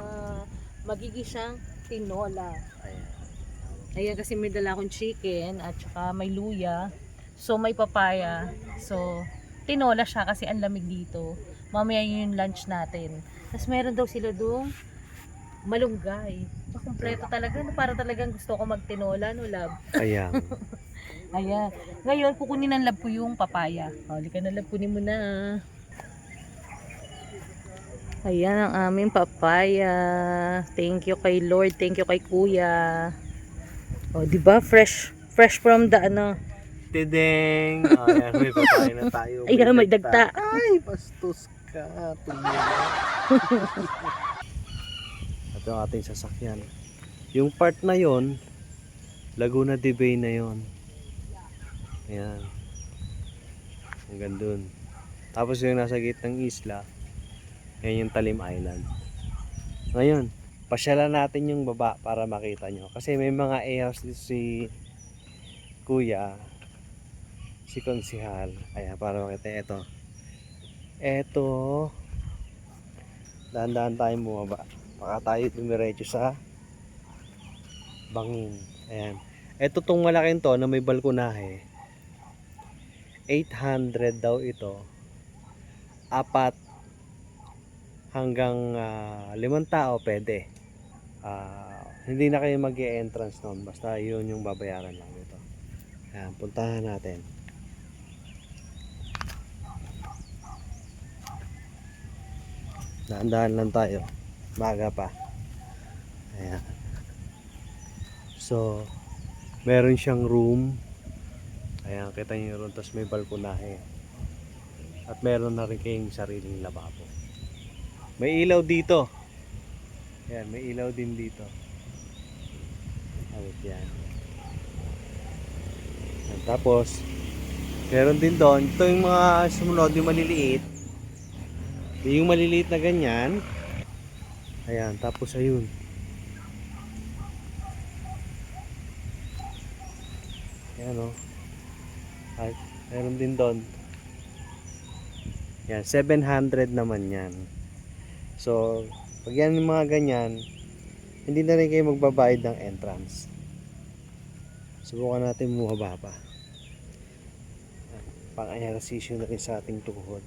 [SPEAKER 1] Magiging siyang tinola. Ayan kasi may dala akong chicken at saka may luya. So may papaya. So tinola siya kasi ang lamig dito. Mamaya yun yung lunch natin. Tapos meron daw sila doong malunggay. Kompleto talaga. No? Para talagang gusto ko magtinola, no love?
[SPEAKER 3] Ayan.
[SPEAKER 1] Ayan. Ngayon, kukunin ng love ko yung papaya. Hali ka na love, kunin mo na. Ayan ang aming papaya. Thank you kay Lord. Thank you kay Kuya. O, di ba? Fresh from the
[SPEAKER 3] Tideng! Ayan, may papaya na tayo.
[SPEAKER 1] Ayan, may dagta.
[SPEAKER 3] Ay, bastos ka, tumira. Ito ang ating sasakyan. Yung part na yon, Laguna de Bay na yon. Ayan. Hanggang dun. Tapos yung nasa gitnang isla, yan yung Talim Island. Ngayon, pasyalan natin yung baba para makita nyo. Kasi may mga A-house dito si Kuya, si Konsihal. Ayan, para makita. Ito. Dahan-dahan tayong bumaba. Baka tayo dumiretso sa Bangin. Ayan. Ito tong malaking to na may balkonahe. 800 daw ito. 4 hanggang 5 tao pwede. Hindi na kayo mag-e-entrance noon. Basta yun yung babayaran lang ito. Ayan, puntahan natin. Dahan-dahan lang tayo. Maga pa. Ayan. So, meron siyang room. Ayan, kita nyo ron. Tapos may balkonahe. At meron na rin kayong sariling lababo. May ilaw dito. Ayan, may ilaw din dito. Awit yan. Ayan, tapos, meron din doon. Ito yung mga sumunod, yung maliliit. Yung maliliit na ganyan. Ayan, tapos ayun. Ayan o. Ay, meron din doon. Yan, 700 naman yan. So, pag yan yung mga ganyan, hindi na rin kayo magbabayad ng entrance. Subukan natin bumaba pa. Pang-exercise na rin sa ating tuhod.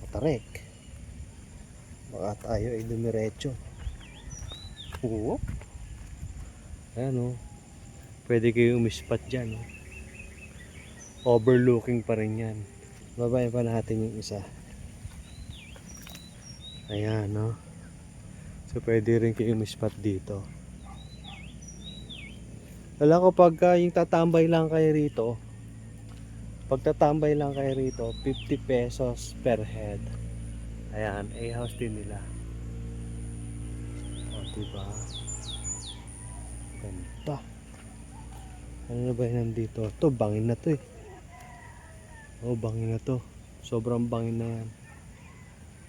[SPEAKER 3] Matarek. Baka tayo ay dumiretso. Whoop. Ayan o. Pwede kayo umispat dyan o. Overlooking pa rin yan. Babayin pa natin yung isa. Ayan no. So pwede rin kayo umispat dito. Alam ko pagka yung tatambay lang kayo rito, pag tatambay lang kayo rito, 50 pesos per head. Ayan, A-house din nila. O diba? Ganda. Ano na ba yun nandito? Ito, bangin na to eh. Oh, bangin na to. Sobrang bangin na yan.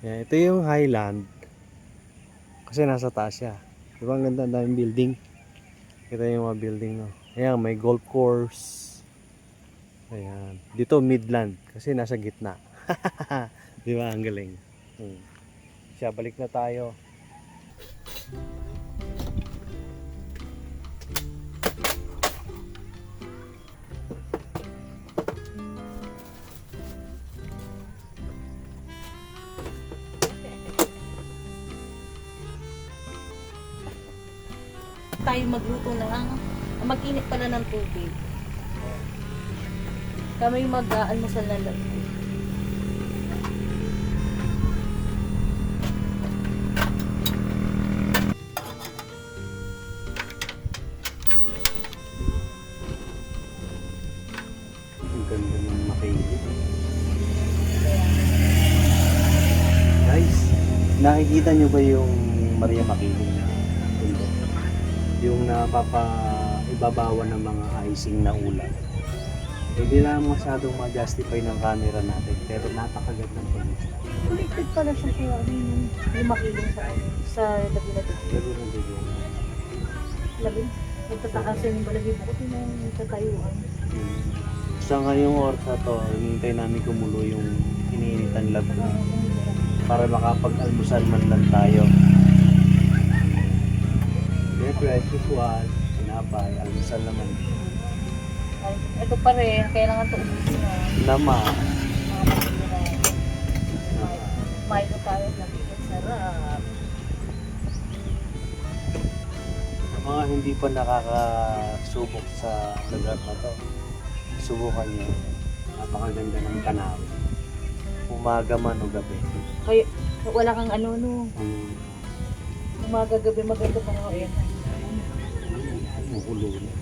[SPEAKER 3] Yan, ito yung Highland. Kasi nasa taas siya. Diba ang ganda, ang daming building. Kita yung mga building no. Ayan, may golf course. Ayan. Dito Midland. Kasi nasa gitna. Diba, ang galing. Siya, balik na tayo.
[SPEAKER 1] Tayo magluto ng mag-init pala ng tubig. Kami mag-almusal na lang.
[SPEAKER 3] Ang ganda ng makinig. Guys, nakikita nyo ba yung Maria Makinig na bundok? Yung ibabawan ng mga icing na ulan. Hindi na masyadong ma-justify ng camera natin, pero napakaganda ng pag-isa.
[SPEAKER 1] Connected pala siya sa yung makiling sa Laguna de Bay.
[SPEAKER 3] Laguna de Bay.
[SPEAKER 1] Labing, nagtataasan yung balagi bukot yung tatayuan.
[SPEAKER 3] Sa ngayong oras na to, hinintay namin kumulo yung iniinitan Laguna para makapag-almusal man lang tayo. Siyempre, usual, sinapay, almusal naman.
[SPEAKER 1] Ay, ito pa rin, kailangan ito ubusin na.
[SPEAKER 3] Naman.
[SPEAKER 1] Milo tayo na bigat sarap.
[SPEAKER 3] Sa mga hindi pa nakakasubok sa lugar na to, subukan nyo. Napakaganda ng tanawin. Umaga man o gabi.
[SPEAKER 1] Kaya, wala kang ano, no. Umaga, gabi, maganda pa nga yan.
[SPEAKER 3] Umuulo na.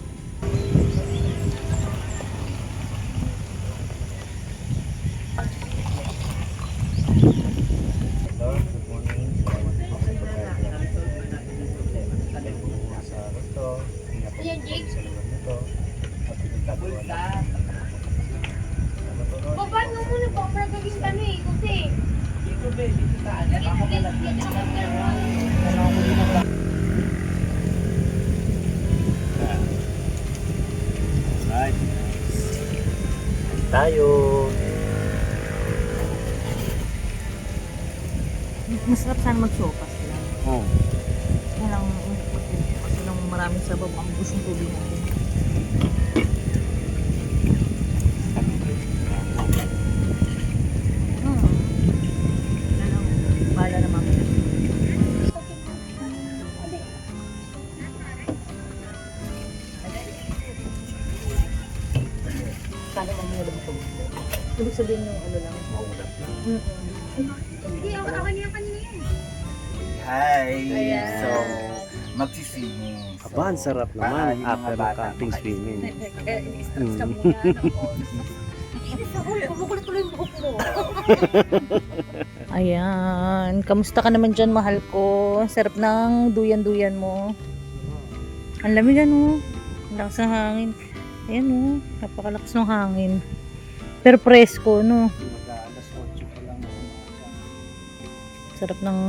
[SPEAKER 3] Alright. Tayo.
[SPEAKER 1] Masarap sana mag-sopas lang.
[SPEAKER 3] Oh.
[SPEAKER 1] Walang kasi lang maraming sabaw ang gustong tubig natin. Bala na mamaya. Sana mamaya lang ito. Ibig sabihin yung ano lang.
[SPEAKER 3] Maulap lang.
[SPEAKER 4] Hindi, ako niya kanina yan.
[SPEAKER 5] Hi!
[SPEAKER 1] Ayan.
[SPEAKER 5] So, magsiswimming.
[SPEAKER 3] Aba, ang sarap naman after ng camping swimming.
[SPEAKER 1] Stress ka muna. Kumukulit tuloy yung buhok mo. Ayan. Kamusta ka naman dyan, mahal ko? Sarap ng duyan-duyan mo. Ang lamig ano. Ang lakas ng hangin. Ayan o. Napakalakas ng hangin. Pero presko, no?
[SPEAKER 3] Mag-aalas 8 pa lang ako.
[SPEAKER 1] Sarap ng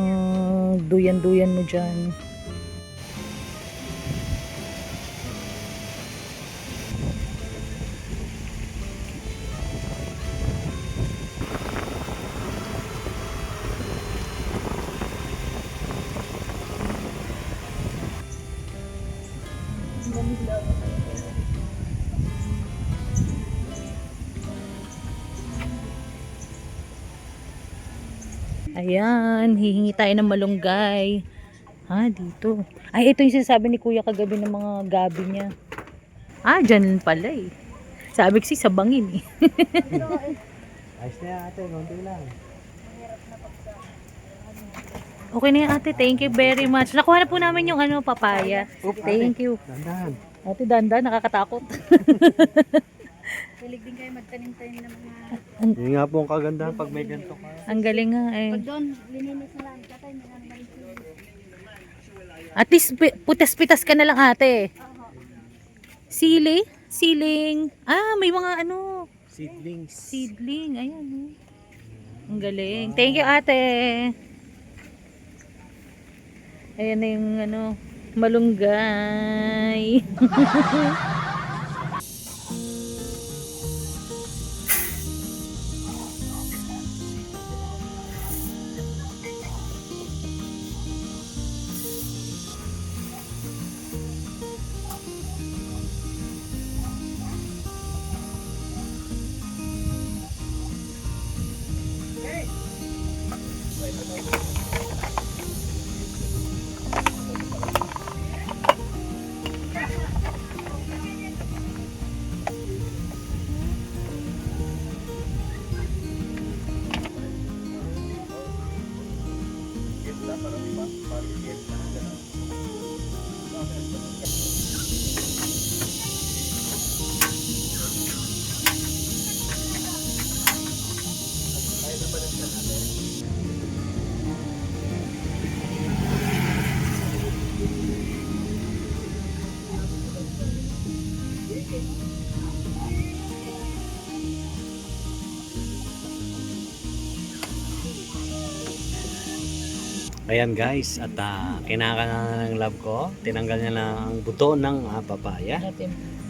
[SPEAKER 1] duyan-duyan mo dyan. Ayan, hihingi tayo ng malunggay. Ah, dito. Ay, ito yung sinasabi ni Kuya kagabi ng mga gabi niya. Ah, dyan pala eh. Sabi ko sa bangin eh.
[SPEAKER 3] Ayos na yan ate, konti lang.
[SPEAKER 1] Okay na yan ate, thank you very much. Nakuha na po namin yung ano, papaya. Thank you.
[SPEAKER 3] Dandahan.
[SPEAKER 1] Ate Danda, nakakatakot.
[SPEAKER 4] Hilig din kayo magtanim-tanim ng mga...
[SPEAKER 3] Yun nga po ang kagandahan pag may ganito ka.
[SPEAKER 1] Ang galing nga eh.
[SPEAKER 4] Pag doon, lininis na lang. Tatay, may naman yung...
[SPEAKER 1] At least putas-pitas ka na lang ate. Sili? Siling. Ah, may mga ano.
[SPEAKER 3] Seedlings.
[SPEAKER 1] Seedling. Ayan. Oh. Ang galing. Thank you ate. Ayan na yung ano, malunggay.
[SPEAKER 2] Ayan guys, at kinakain na ng love ko. Tinanggal niya na ang buto ng papaya.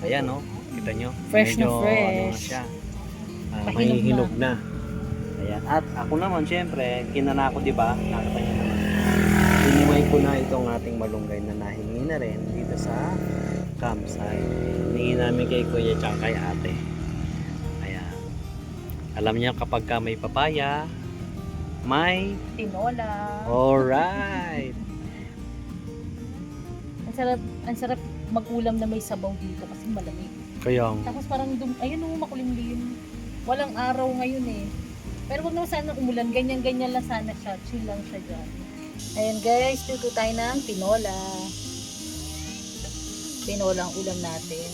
[SPEAKER 2] Ayan oh, kita nyo.
[SPEAKER 1] Fresh na
[SPEAKER 2] Medyo,
[SPEAKER 1] fresh.
[SPEAKER 2] Ano na siya. May
[SPEAKER 1] Mahinog na.
[SPEAKER 2] hinog na. Ayan. At ako naman syempre, kinana ko diba? Nakita niyo naman. Hinimay ko na itong ating malunggay na nahingi na rin dito sa campsite. Hiningi namin kay kuya tsaka kay ate. Ayan. Alam niya kapag ka may papaya, may
[SPEAKER 1] Tinola.
[SPEAKER 2] alright.
[SPEAKER 1] Ang sarap mag-ulam na may sabaw dito kasi malamig.
[SPEAKER 2] Kayang
[SPEAKER 1] Tapos parang ayun oh, makulimlim. Walang araw ngayon eh. Pero wag naman sana umulan, ganyan-ganyan lang sana siya. Chill lang siya dyan. Ayan guys, luto tayo ng tinola. Tinola ang ulam natin.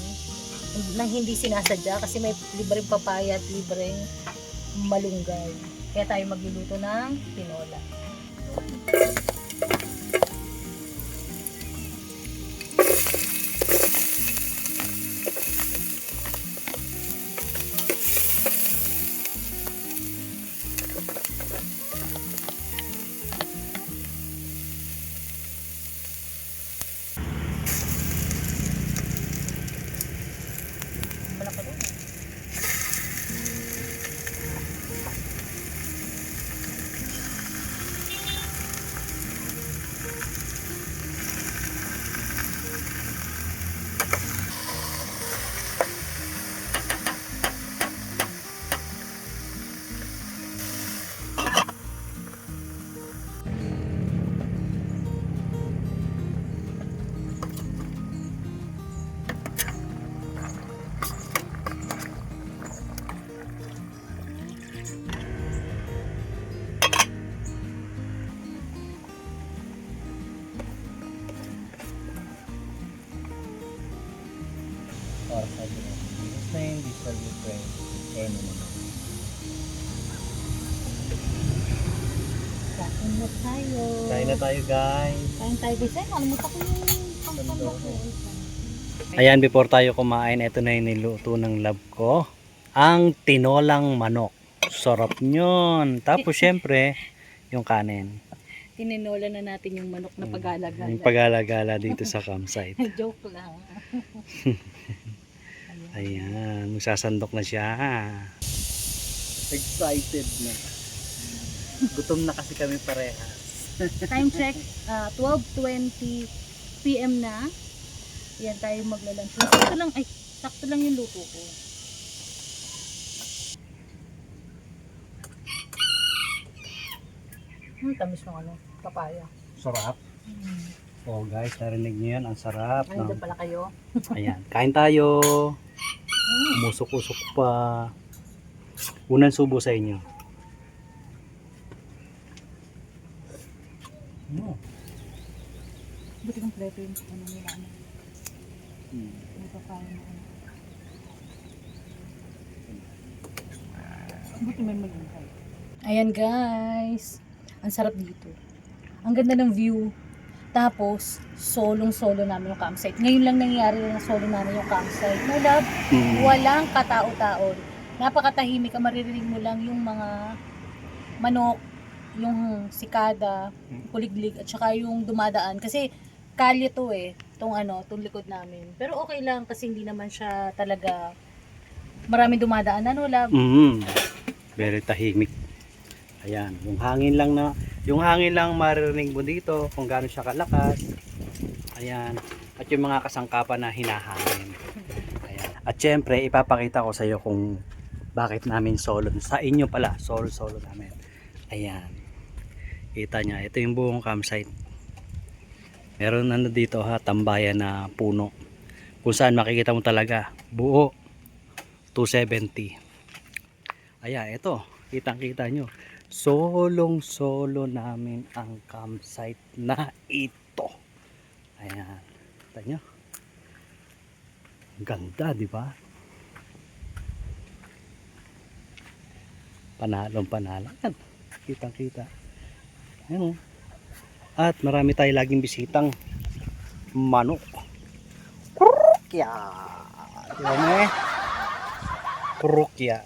[SPEAKER 1] Nang hindi sinasadya kasi may libreng papaya at libreng malunggay. Kaya tayo magluluto ng tinola.
[SPEAKER 2] Oras na din. Name, visual difference. Ano naman.
[SPEAKER 1] Kain na tayo.
[SPEAKER 2] Kain na tayo guys.
[SPEAKER 1] Kain tayo guys. Ay, nakalimutan ko yung pangpalok ko.
[SPEAKER 2] Ayan, before tayo kumain, ito na yung niluto ng love ko. Ang tinolang manok. Sarap nyon. Tapos syempre, yung kanin.
[SPEAKER 1] Tininola na natin yung manok na pag-alagala.
[SPEAKER 2] Yung pag-alagala dito sa campsite.
[SPEAKER 1] Joke lang.
[SPEAKER 2] Ayan, magsasandok na siya. Excited na. Gutom na kasi kami parehas.
[SPEAKER 1] Time check, 12:20 PM na. Yan tayo maglalunch. Sakto lang yung luto ko. Tamis ng papaya.
[SPEAKER 2] Sarap. Oh guys, narinig niyo yan. Ang sarap.
[SPEAKER 1] Ay, doon pala kayo.
[SPEAKER 2] Ayan, kain tayo. Umusok-usok pa. Unang subo sa inyo.
[SPEAKER 1] Buti kompleto yung nila. May papaya na Buti may maghintay. Ayan guys. Ang sarap dito. Ang ganda ng view. Tapos, solong-solo namin yung campsite. Ngayon lang nangyayari na solo namin yung campsite. No love, walang katao-taon. Napakatahimik. Maririnig mo lang yung mga manok, yung sikada, kuliglig, at saka yung dumadaan. Kasi, kalye to itong likod namin. Pero okay lang kasi hindi naman siya talaga maraming dumadaan. Ano love?
[SPEAKER 2] Very tahimik. Ayan, yung hangin lang maririnig mo dito kung gaano siya kalakas. Ayan, at yung mga kasangkapan na hinahangin. Ayan. At syempre, ipapakita ko sa iyo kung bakit namin solo. Sa inyo pala, solo namin. Ayan. Kita niya, ito yung buong campsite. Meron dito tambayan na puno. Kung saan makikita mo talaga, buo 270. Ayan, ito, kitang-kita nyo. Solong-solo namin ang campsite na ito. Ayan. Kita nyo? Ang ganda, di ba? Panalong-panalo. Kitang-kita. Ayan. At marami tayo laging bisitang manok. Kurukya. Di ba mo Kurukya.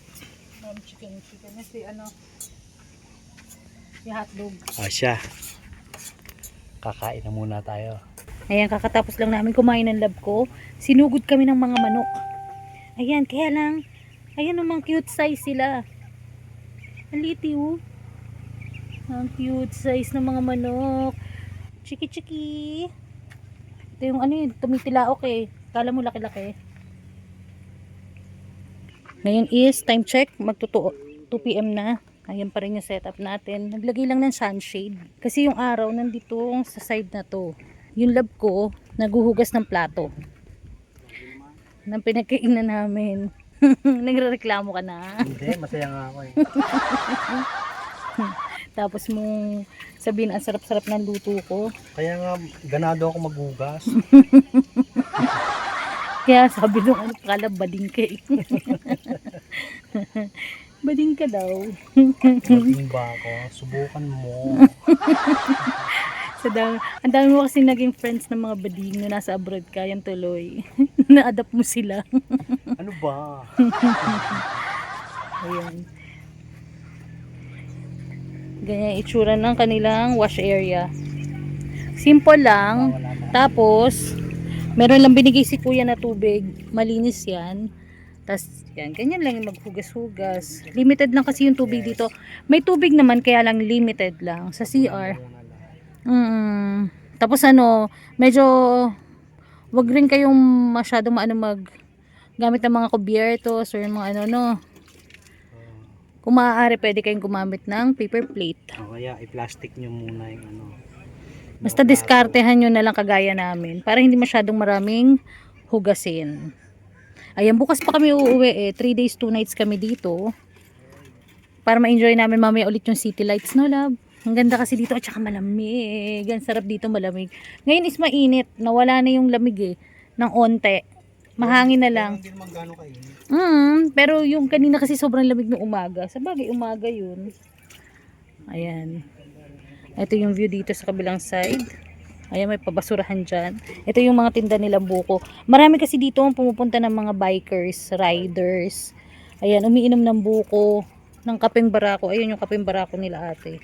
[SPEAKER 1] Chicken si hotdog.
[SPEAKER 2] Asya. Kakain na muna tayo.
[SPEAKER 1] Ayan, kakatapos lang namin kumain ng lab ko. Sinugod kami ng mga manok. Ayan, kaya lang, ayan namang cute size sila. Ang liti Ang cute size ng mga manok. Chiki-chiki. Ito yung tumitilaok Kala mo laki-laki. Ngayon is time check. Magtuto 2 PM na. Ayan pa rin yung setup natin. Naglagay lang ng sunshade. Kasi yung araw nandito sa side na to. Yung lab ko, naguhugas ng plato. Nang pinagkainan namin. Nagrereklamo ka na.
[SPEAKER 2] Hindi, masaya nga ako
[SPEAKER 1] Tapos mong sabihin ang sarap-sarap ng luto ko.
[SPEAKER 2] Kaya nga, ganado ako maghugas.
[SPEAKER 1] Kaya sabi nung kala bading ka Bading ka daw.
[SPEAKER 2] Bading ba ako? Subukan mo.
[SPEAKER 1] Ang dami mo kasi naging friends ng mga bading na nasa abroad ka. Yan tuloy. Na-adapt mo sila.
[SPEAKER 2] Ano ba?
[SPEAKER 1] Ayan. Ganyan itsura ng kanilang wash area. Simple lang. Tapos, meron lang binigay si kuya na tubig. Malinis yan. Tapos, yan. Ganyan lang yung maghugas-hugas. Limited lang kasi yung tubig dito. May tubig naman, kaya lang limited lang. Sa CR. Tapos medyo wag rin kayong masyadong gamit ng mga kubiertos or mga Kung maaari, pwede kayong gumamit ng paper plate.
[SPEAKER 2] O kaya, i-plastic nyo muna yung
[SPEAKER 1] Basta diskartehan nyo na lang kagaya namin para hindi masyadong maraming hugasin. Ayan, bukas pa kami uuwi 3 days, 2 nights kami dito. Para ma-enjoy namin mamaya ulit yung city lights, no love? Ang ganda kasi dito at saka malamig. Ang sarap dito, malamig. Ngayon is mainit. Nawala na yung lamig ng onte. Mahangin na lang.
[SPEAKER 2] Hindi naman gano'ng kainit.
[SPEAKER 1] Pero yung kanina kasi sobrang lamig ng umaga. Sa bagay, umaga yun. Ayan. Ito yung view dito sa kabilang side. Ayan, may pabasurahan dyan. Ito yung mga tinda nilang buko. Marami kasi dito ang pumupunta ng mga bikers, riders. Ayan, umiinom ng buko, ng kapeng barako. Ayun yung kapeng barako nila ate.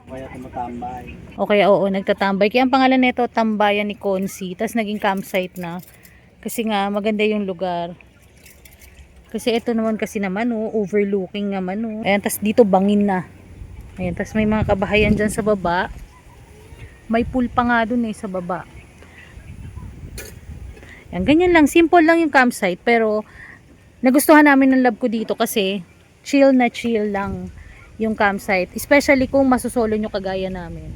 [SPEAKER 2] Kaya tumatambay.
[SPEAKER 1] O kaya oo, nagtatambay. Kaya ang pangalan nito, Tambayan ni Consi. Tapos naging campsite na. Kasi nga, maganda yung lugar. Kasi ito naman kasi naman, overlooking naman. Ayan, tapos dito bangin na. Ayan, tapos may mga kabahayan dyan sa baba. May pool pa nga dun sa baba. Ayan, ganyan lang. Simple lang yung campsite. Pero, nagustuhan namin ng love ko dito kasi chill na chill lang yung campsite. Especially kung masusolo nyo kagaya namin.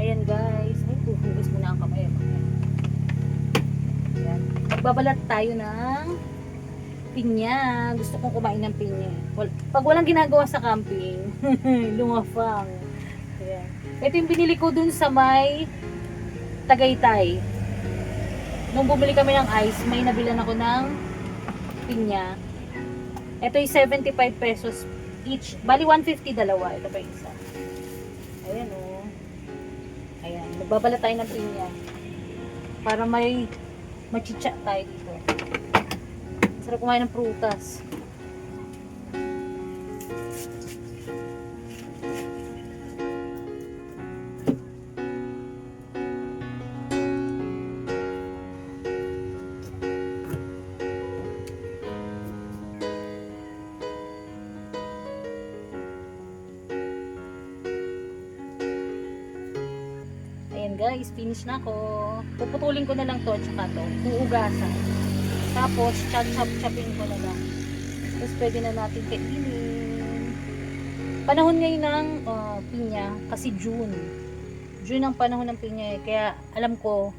[SPEAKER 1] Ayan guys. Ay, huhugas muna ang kamay. Ayan. Magbabalat tayo ng pinya. Gusto kong kumain ng pinya. Pag walang ginagawa sa camping, lumafang. Ayan. Ito yung binili ko dun sa may Tagaytay. Nung bumili kami ng ice, may nabilan ako ng pinya. Ito yung 75 pesos each. Bali 150 dalawa. Ito pa yung isa. Ayan o. Ayan, magbabala tayo ng pinya para may machitsa tayo dito. Sarap kumain ng prutas. Ayan guys, finish na ako. Puputulin ko na lang to, tsaka to. Uugasan. Tapos, chop-chop-chopin ko na lang. Tapos, pwede na natin kainin. Panahon ngayon ng pinya, kasi June. June ang panahon ng pinya. Kaya, alam ko,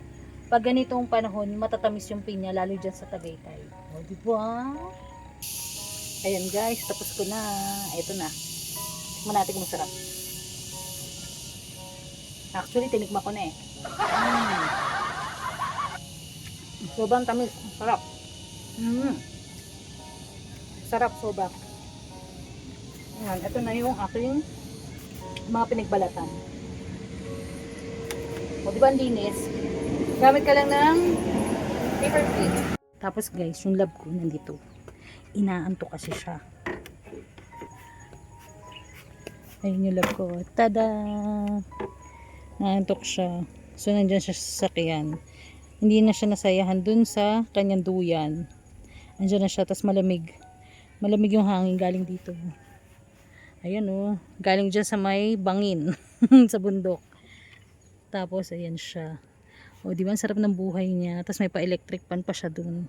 [SPEAKER 1] pag ganitong panahon, matatamis yung pinya, lalo dyan sa Tagaytay. O, diba? Ayan guys, tapos ko na. Ito na. Tikman natin kung masarap. Actually, tinikma ko na Sobrang tamis. Sarap. Sarap, sobra. Ayan, ito na yung aking mga pinagbalatan. O, diba ang linis? Gamit ka lang ng paper plate. Tapos guys, yung lab ko nandito. Inaanto kasi siya. Ayun yung lab ko. Tada! Naantok siya. So, nandyan siya sa sasakyan. Hindi na siya nasayahan dun sa kanyang duyan. Andyan na siya. Tapos malamig. Malamig yung hangin galing dito. Ayan o. Galing dyan sa may bangin. Sa bundok. Tapos, ayan siya. O, diba? Ang sarap ng buhay niya. Tapos may pa-electric pan pa siya dun.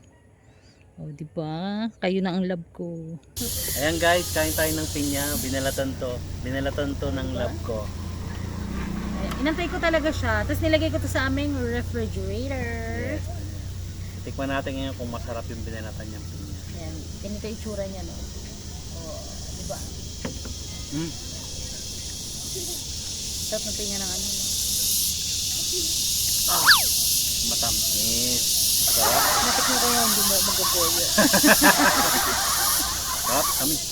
[SPEAKER 1] O, diba? Kayo na ang love ko.
[SPEAKER 2] Ayan guys, kain tayo ng pinya. Binalatan to ng love ko.
[SPEAKER 1] Inantay ko talaga siya. Tapos nilagay ko to sa aming refrigerator.
[SPEAKER 2] Tikman natin ngayon kung masarap yung binalatan niyang pinya.
[SPEAKER 1] Ayan. Ganito yung itsura niya, no? O, diba? Sarap na pinya ng ano, no?
[SPEAKER 2] Matamis. Sarap.
[SPEAKER 1] Natikman ko yung hindi mo mag-boyo.
[SPEAKER 2] Sarap, tamis.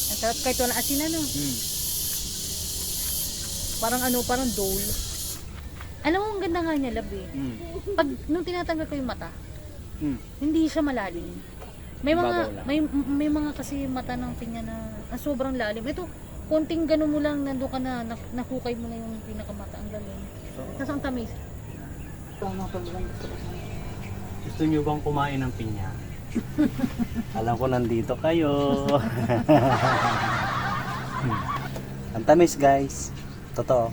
[SPEAKER 1] Ang sarap kahit wala asin, ano? Parang ano, parang dole. Alam mo, ang ganda nga niya, lab eh. Pag, nung tinatanggal ko yung mata, hindi siya malalim. May mga, may mga kasi mata ng pinya na sobrang lalim. Ito, konting gano'n mo lang, nandun ka na, nakukay mo na yung pinakamata. Ang galing. Tapos ang tamis. Ito ang mga pagbalang gusto ko.
[SPEAKER 2] Gusto nyo bang kumain ng pinya? Alam ko nandito kayo. Ang tamis guys. Totoo.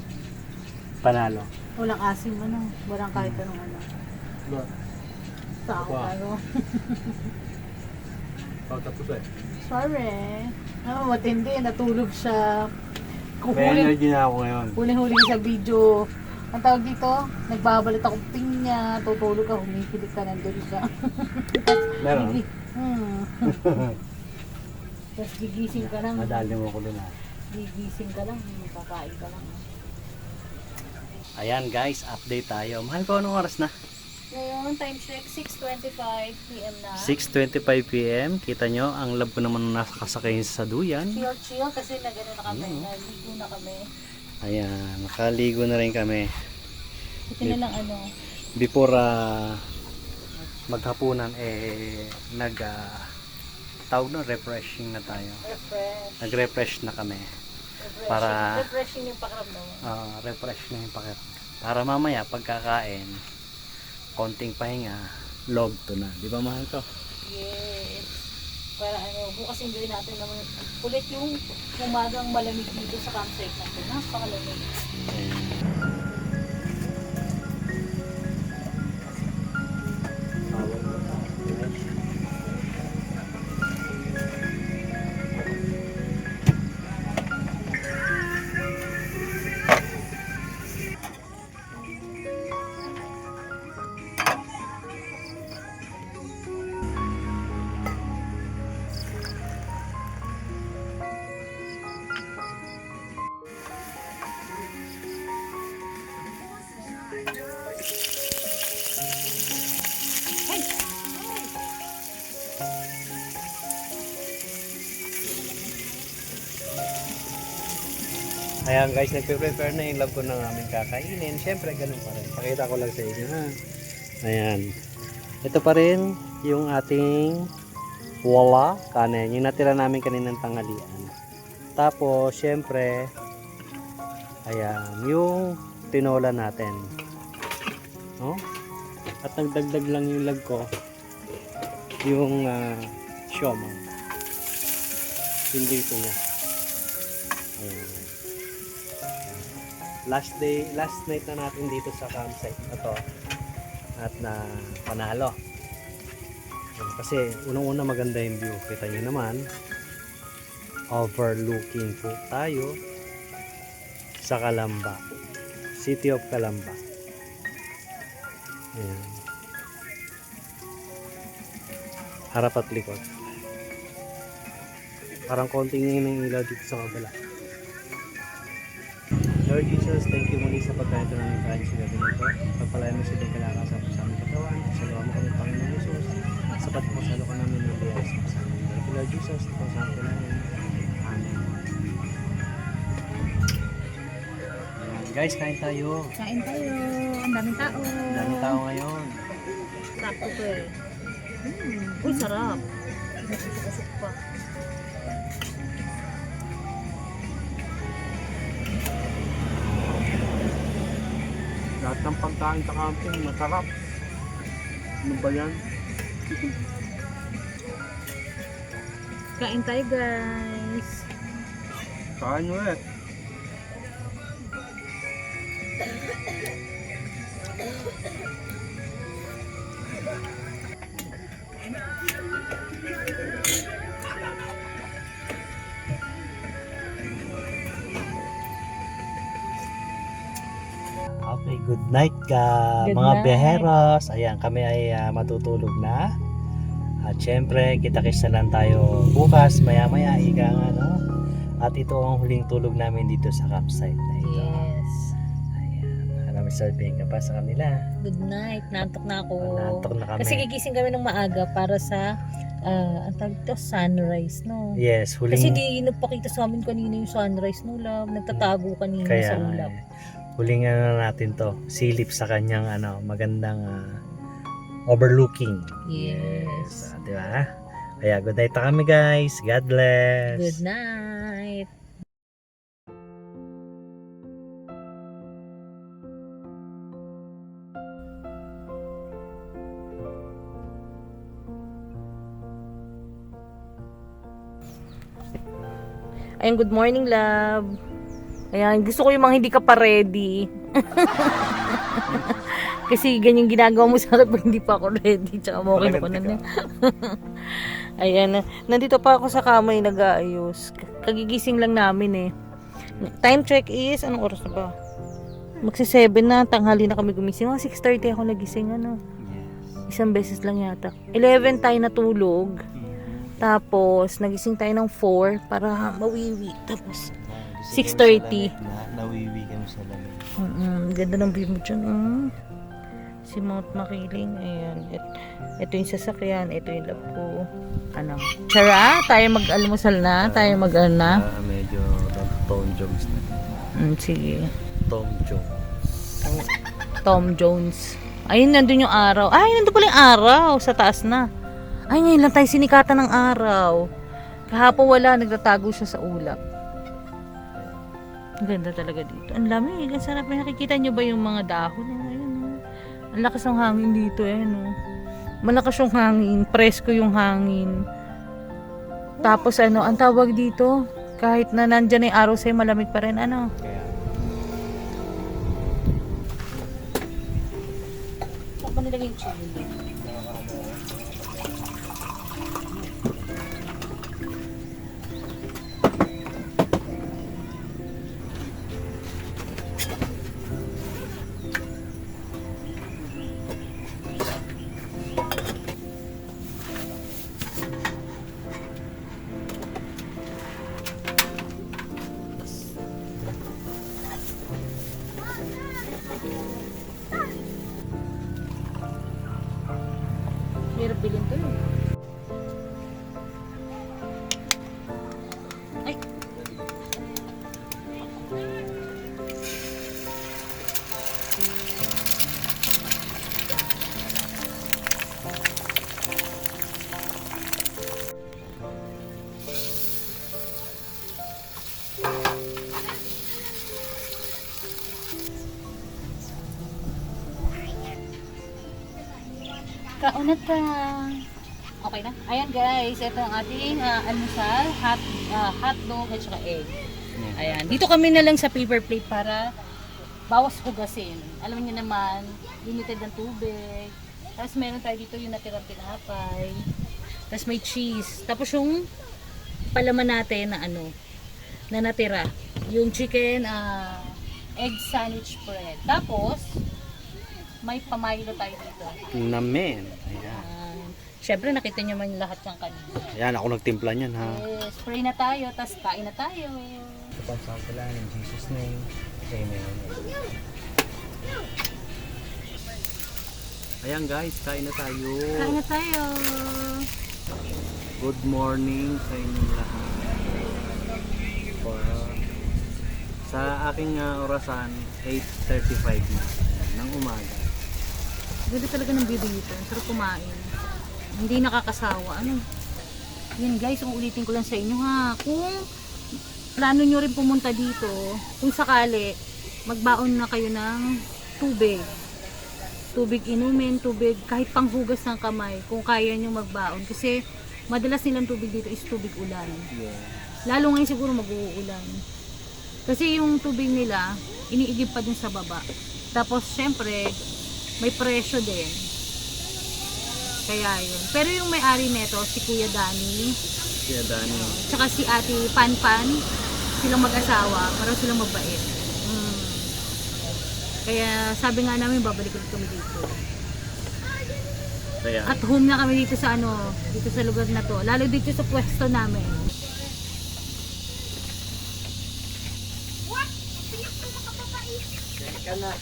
[SPEAKER 2] Panalo.
[SPEAKER 1] Walang asim ano. Walang kahit anong ano. Tao
[SPEAKER 2] Wow.
[SPEAKER 1] ano.
[SPEAKER 2] Tapos eh.
[SPEAKER 1] Sorry. Matindi. Natulog siya.
[SPEAKER 2] May energy na ako ngayon.
[SPEAKER 1] Huling-huli sa video. Ang tawag dito, nagbabalat akong pinya, tutulog ka, humihilig ka, nandun ka.
[SPEAKER 2] Meron?
[SPEAKER 1] Tapos gigising ka lang.
[SPEAKER 2] Madali mo ko doon ha.
[SPEAKER 1] Gigising ka lang, makakain ka lang.
[SPEAKER 2] Ayan guys, update tayo. Mahal ko anong oras na?
[SPEAKER 1] Ngayon, time check, 6:25 p.m. na.
[SPEAKER 2] 6:25 PM. Kita nyo, ang love ko naman nakasakay sa duyan.
[SPEAKER 1] Chill kasi nagano na kami, naligo na kami.
[SPEAKER 2] Ayan, nakaligo na rin kami.
[SPEAKER 1] Ito na lang ano.
[SPEAKER 2] Before maghapunan, tawag na, refreshing na tayo.
[SPEAKER 1] Refresh.
[SPEAKER 2] Nag-refresh na kami. Para-
[SPEAKER 1] Refreshing yung pakiramdam.
[SPEAKER 2] Refresh na yung pakiramdam. Para mamaya, pagkakain, konting pahinga, log to na. Di ba mahal ko?
[SPEAKER 1] Yes. Para ano, bukas enjoy natin naman ulit yung umagang malamig dito sa campsite natin. Napakalamig.
[SPEAKER 2] Ayan guys, nagpe-prepare na yung love ko ng aming kakainin. Siyempre, ganun pa rin. Pakita ko lang sa inyo ha. Ayan. Ito pa rin yung ating wala kanin. Yung natira namin kaninang tanghalian. Tapos, siyempre, ayan, yung tinola natin. No? At nagdagdag lang yung lag ko. Yung siomay. Hindi ito niya. Ayan. Last night na natin dito sa campsite na to at na panalo kasi unang-una maganda yung view, kita nyo naman, overlooking po tayo sa Calamba, City of Calamba. Ayan. Harap at likod, parang konting ng ilaw dito sa kabila. Lord Jesus, thank you muli sa pagkain namin kain sa gabi nito. Pagpalayan mo silang kalakasan sa aming katawan. Salamat mo kami, Panginoon Jesus. Sapat mo sa lukan namin ng biyayas sa amin. Thank you, Lord Jesus. Ito sa akin namin. Amen. Ayan, guys, kain tayo.
[SPEAKER 1] Kain tayo. Ang daming tao.
[SPEAKER 2] Ang daming tao ngayon.
[SPEAKER 1] Sakto to eh. Uy, sarap. Nasip pa.
[SPEAKER 2] Lahat ng pagkain sa camping, masarap. Ano ba yan?
[SPEAKER 1] Kain tayo guys.
[SPEAKER 2] Kain ulit. Okay, good night ka
[SPEAKER 1] Good
[SPEAKER 2] mga
[SPEAKER 1] night.
[SPEAKER 2] beheros. Ayan, kami ay matutulog na. At syempre, kita-kits na lang tayo bukas, maya-maya, ika nga, no? At ito ang huling tulog namin dito sa campsite na ito.
[SPEAKER 1] Yes.
[SPEAKER 2] Ayan, alam, sabihin ka pa sa kanila.
[SPEAKER 1] Good night. Nantok na ako.
[SPEAKER 2] Nantok na kami.
[SPEAKER 1] Kasi gigising kami ng maaga para sa ang tawag dito, sunrise, no?
[SPEAKER 2] Yes, huling...
[SPEAKER 1] Kasi di nagpakita sa amin kanina yung sunrise, no, love? Nagtatago kanina
[SPEAKER 2] Kaya,
[SPEAKER 1] sa ulap.
[SPEAKER 2] huling ano natin to, silip sa kanyang magandang overlooking.
[SPEAKER 1] Yes.
[SPEAKER 2] Di ba? Kaya good night na kami guys. God bless.
[SPEAKER 1] Good night. Ayun, good morning, love. Ayan, gusto ko yung mga hindi ka pa ready. Kasi ganyan ginagawa mo sa akin pag hindi pa ako ready. Tsaka mo okay ako na. Ayan, nandito pa ako sa kamay nag-aayos. Kagigising lang namin eh. Time check is, anong oras na ba? Magsi-7 na, tanghali na kami gumising. 6:30 ako nagising, ano. Isang beses lang yata. 11 tayo natulog. Tapos, nagising tayo ng 4 para mawiwi. Tapos, 6:30.
[SPEAKER 3] Nawiwi kami sa lamig.
[SPEAKER 1] Ganda ng view mo dyan. Si Mount Makiling. Ayan. Ito yung sasakyan. Ito yung lab ko. Ano? Tara, tayo mag-almusal na. Tayo mag-ano na.
[SPEAKER 3] Medyo Tom Jones na.
[SPEAKER 1] Sige.
[SPEAKER 3] Tom Jones.
[SPEAKER 1] Tom Jones. Ayun, nandun yung araw. Ay, nandun pala yung araw. Sa taas na. Ay, ngayon lang tayo sinikatan ng araw. Kahapon wala. Nagtatago siya sa ulap. Ang ganda talaga dito. Ang lamig. Ang sarap. Nakikita nyo ba yung mga dahon? Ayun, oh. Ang lakas ng hangin dito. Ayun, oh. Malakas yung hangin. Presko yung hangin. Tapos ano, ang tawag dito, kahit na nandyan na yung araw sa'yo, malamig pa rin. Ano? Saan ba nilagay yung chili? Hirap bilhin to eh. Ay! Kaunat ka. Okay na? Ayan guys, ito ang ating almusal, hotdog at saka egg. Ayan, dito kami na lang sa paper plate para bawas hugasin. Alam niyo naman, limited ng tubig. Tapos meron tayo dito yung natirang tinapay. Tapos may cheese. Tapos yung palaman natin na ano, na natira. Yung chicken, egg sandwich bread. Tapos, may pamilo tayo dito.
[SPEAKER 2] Namen. Ayan.
[SPEAKER 1] Syempre nakita nyo man lahat ng kanina.
[SPEAKER 2] Ayan, ako nagtimpla niyan ha.
[SPEAKER 1] Yes, pray na tayo, tas kain na tayo.
[SPEAKER 2] Pagsasalan in Jesus name. Amen. Ayan guys, kain na tayo.
[SPEAKER 1] Kain na tayo.
[SPEAKER 2] Good morning sa inyong lahat. Sa aking orasan, 8:35 na ng umaga.
[SPEAKER 1] Ganda talaga ng video dito. Sarap kumain. Hindi nakakasawa. Ano? Yan guys, uulitin ko lang sa inyo ha. Kung plano nyo rin pumunta dito, kung sakali, magbaon na kayo ng tubig. Tubig inumin, tubig kahit panghugas ng kamay. Kung kaya nyo magbaon. Kasi madalas nilang tubig dito is tubig ulan. Lalo ngayon siguro mag-uulan. Kasi yung tubig nila, iniigib pa dun sa baba. Tapos syempre, may presyo din. Kaya yun. Pero yung may-ari neto, si Kuya Danny.
[SPEAKER 2] Kuya Danny.
[SPEAKER 1] Tsaka si Ate Panpan. Silang mag-asawa. Parang silang mabait. Kaya sabi nga namin, babalik ulit kami dito.
[SPEAKER 2] Kaya.
[SPEAKER 1] At home na kami dito sa ano, dito sa lugar na to. Lalo dito sa pwesto namin.
[SPEAKER 2] Kaya na.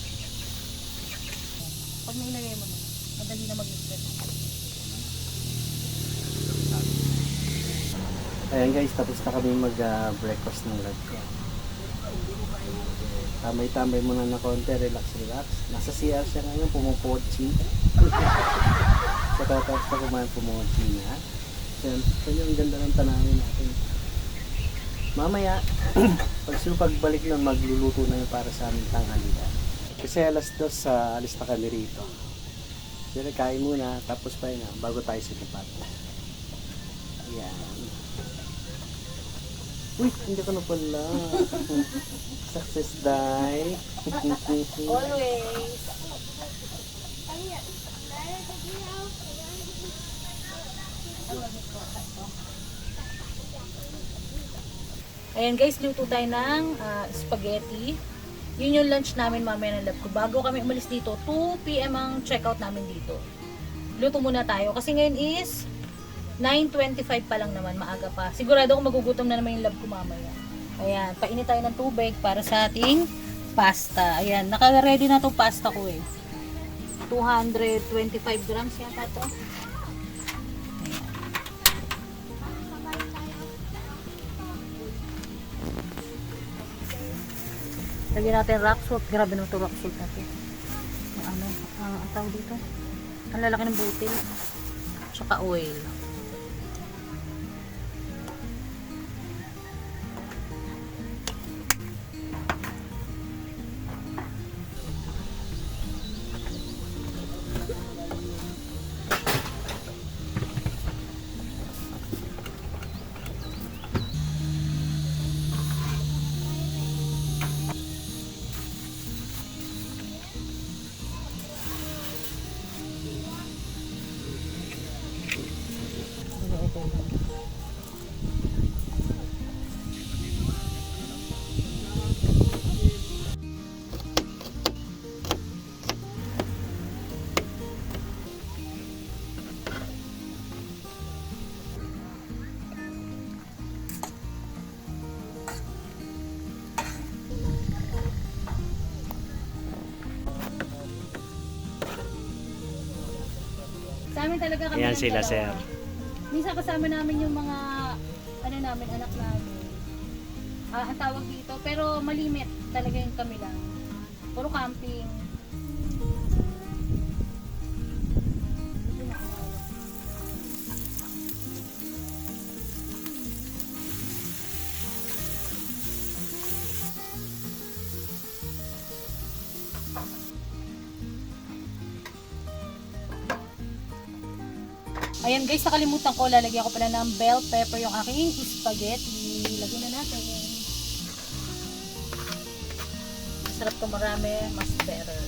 [SPEAKER 1] Pag nailagay mo, madali na mag-isip.
[SPEAKER 2] Ayan guys, tapos na kami mag-breakfast ng lab ko. Tambay-tambay muna na konti, relax. Nasa CR siya ngayon, pumupochi. Sa tapos na kumain pumupochi na. Yan yung ganda ng tanawin natin. Mamaya, pagbalik nun, magluluto na yun para sa aming tanghalian. Kasi alas 2, alis na kami rito. Pero kain muna, tapos pa yun bago tayo sa lipat. Ayan. Uy, hindi ka na pala. Success die.
[SPEAKER 1] Always. Ayan guys, luto tayo ng spaghetti. Yun yung lunch namin mamaya ng lab ko. Bago kami umalis dito, 2 PM ang checkout namin dito. Luto muna tayo. Kasi ngayon is 9:25 pa lang naman, maaga pa. Sigurado ako magugutom na naman yung lab ko mamaya. Ayan, painit tayo ng tubig para sa ating pasta. Ayan, naka-ready na itong pasta ko eh. 225 grams yata to. Lagyan natin rock salt. Grabe naman ito rock salt natin. Ano, ang tawag dito? Ang lalaki ng butil. Tsaka oil. Sa amin talaga kami
[SPEAKER 2] Ayan
[SPEAKER 1] ng
[SPEAKER 2] sila,
[SPEAKER 1] dalawa.
[SPEAKER 2] sir.
[SPEAKER 1] Minsan kasama namin yung mga ano namin, anak namin. Ang tawag dito, pero malimit talaga yung kami lang. Puro camping. Ayan guys, nakalimutan ko, lalagyan ko pala ng bell pepper yung aking spaghetti. Lagyan na natin. Masarap to, marami, mas better.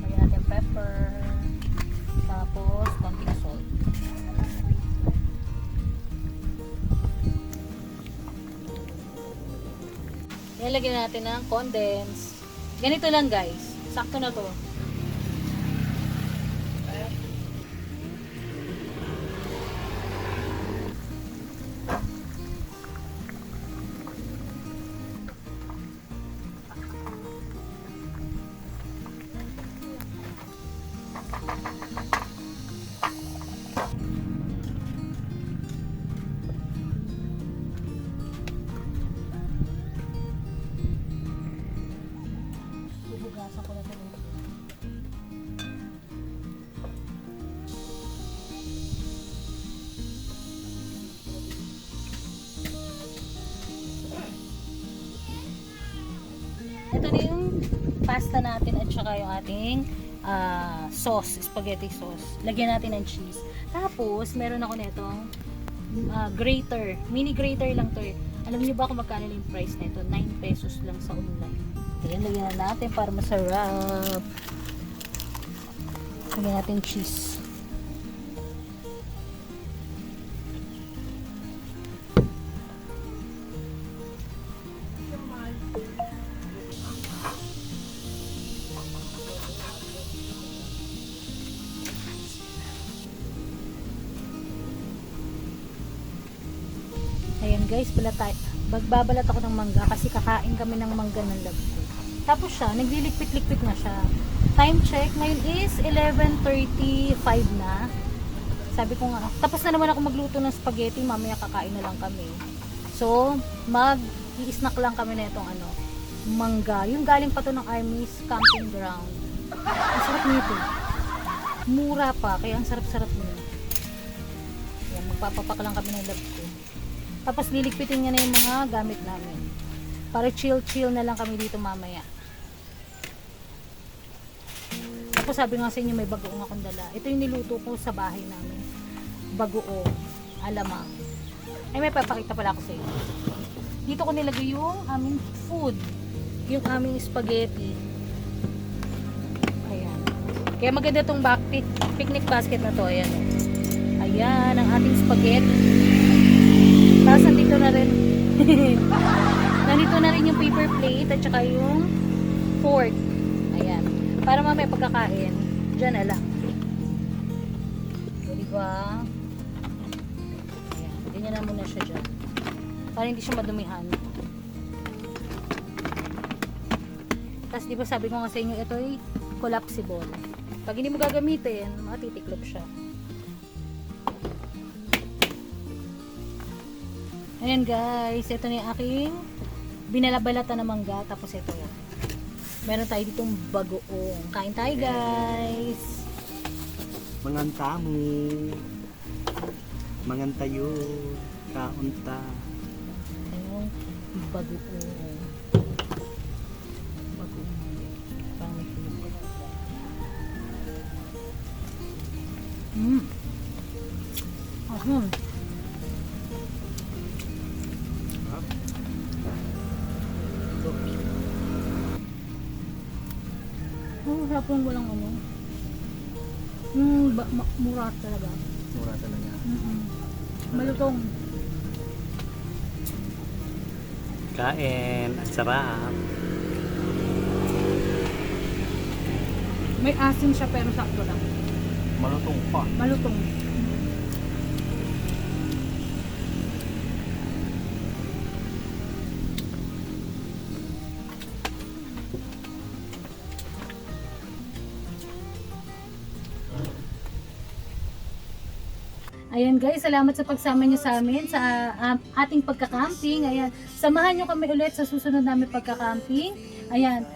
[SPEAKER 1] Lagyan natin pepper. Tapos, konting salt. Nilagyan natin ng condense. Ganito lang guys. Sakto na to. Bubugasan ko na ito. Ito na yung pasta natin at saka yung ating sauce, spaghetti sauce. Lagyan natin ng cheese. Tapos, meron ako netong grater. Mini grater lang to eh. Alam niyo ba kung magkano yung price nito? 9 pesos lang sa online. Ayan, lagyan na natin para masarap. Lagyan natin cheese. Ayan guys, bagbabalat ako ng mangga kasi kakain kami ng mangga ng lab ko. Tapos siya, naglilikpit-likpit na siya. Time check, ngayon is 11:35 na. Sabi ko nga, tapos na naman ako magluto ng spaghetti, mamaya kakain na lang kami. So, mag-i-snack lang kami na itong mangga. Yung galing pa to ng Army's camping ground. Ang sarap nito. Mura pa, kaya ang sarap-sarap niya. Yan, magpapapak lang kami ng love ko. Tapos liligpitin niya na yung mga gamit namin. Para chill-chill na lang kami dito mamaya. Tapos sabi nga sa inyo may bagoong akong dala. Ito yung niluto ko sa bahay namin. Bagoong, alamang. Ay may papakita pala ako sa inyo. Dito ko nilagay yung aming food. Yung aming spaghetti. Ayan. Kaya maganda tong picnic basket na to. Ayan. Ayan ang ating spaghetti. Tapos nandito na rin. Nandito na rin yung paper plate at saka yung fork. Ayan. Para mamaya pagkakain, dyan na lang. O, diba? Ayan. Ganyan na muna siya dyan. Para hindi siya madumihan. Tapos diba sabi ko nga sa inyo, ito ay collapsible. Pag hindi mo gagamitin, matitiklop siya. Ayan guys, ito na yung aking binalabalata na mangga. Tapos ito, meron tayo ditong bagoong. Kain tayo guys.
[SPEAKER 2] Manganta mo. Mangantayo. Kaunta.
[SPEAKER 1] Yung bagoong. Bagoong. Pangit yun. Ahun. Oh, sarap yung walang ano. Mura talaga.
[SPEAKER 2] Mura talaga.
[SPEAKER 1] Malutong.
[SPEAKER 2] Kain. Ang sarap.
[SPEAKER 1] May asin siya pero sakto lang.
[SPEAKER 2] Malutong pa.
[SPEAKER 1] Malutong. Ayan guys, salamat sa pagsama niyo sa amin sa ating pagka-camping. Ayan, samahan niyo kami ulit sa susunod namin pagka-camping. Ayan,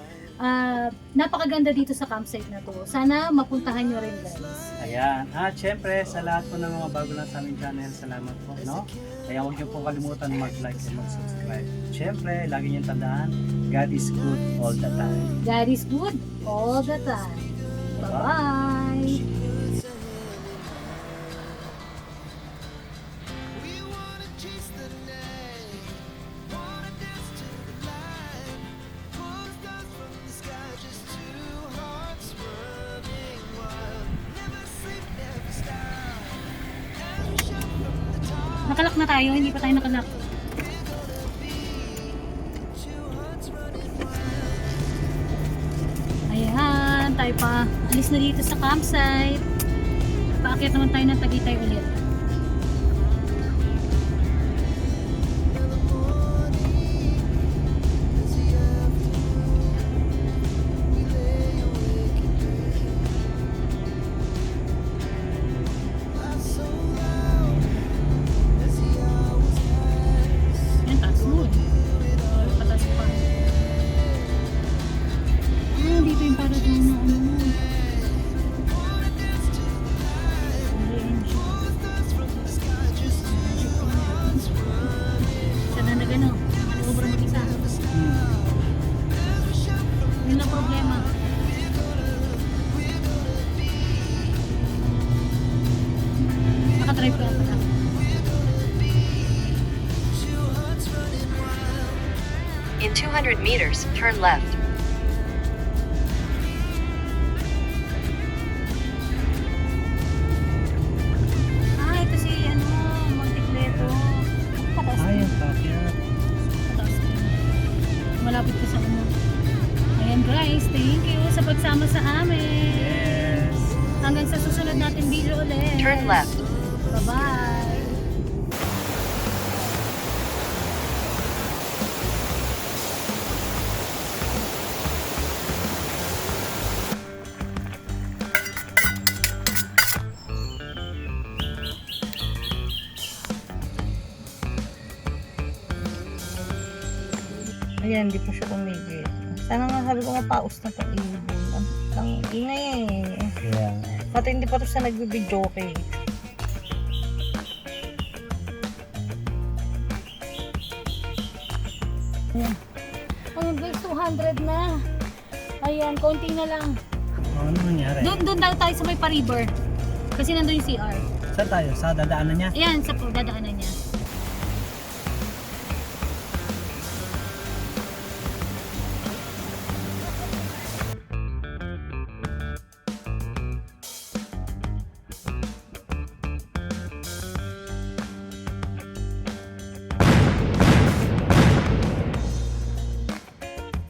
[SPEAKER 1] napakaganda dito sa campsite na to. Sana mapuntahan niyo rin guys.
[SPEAKER 2] Ayan. At syempre, sa lahat po ng mga bago lang sa aming channel, salamat po, no? Kaya huwag niyo po kalimutan mag-like and mag-subscribe. Syempre, lagi niyong tandaan, God is good all the time.
[SPEAKER 1] God is good all the time. Bye-bye! Nakalak na tayo, hindi pa tayo nakalak. Ayan, tayo pa. Alis na dito sa campsite. Paakyat naman tayo ng Tagaytay ulit. Ayan, taas mo. Patas pa. Dito yung para doon na ano mo. Sana na gano'n. Sobrang mag-isa. Yun ang problema. Nakadrive ka pa.
[SPEAKER 6] In 200 meters, turn left.
[SPEAKER 1] Ito si ano, Montecleto. Pataas na.
[SPEAKER 2] Ayan, paakyat.
[SPEAKER 1] Pataas na. Malapit ko sa ano. Ayan guys, thank you sa pagsama sa amin.
[SPEAKER 2] Yes.
[SPEAKER 1] Hanggang sa susunod natin video ulit.
[SPEAKER 6] Turn left.
[SPEAKER 1] Bye-bye. Ayan, hindi pa siya tumigil. Sana nga sabi ko mapaus na itong ibon. Ang ingay eh.
[SPEAKER 2] Yeah.
[SPEAKER 1] Pati hindi pa to sa nagbibidyo okay. Ayan. Ayun guys, 200 na. Ayan, konti na lang.
[SPEAKER 2] Ano nangyari?
[SPEAKER 1] Doon tayo sa may pa-river. Kasi nandun yung CR.
[SPEAKER 2] Saan tayo? Sa dadaanan niya?
[SPEAKER 1] Ayan, sa dadaanan niya.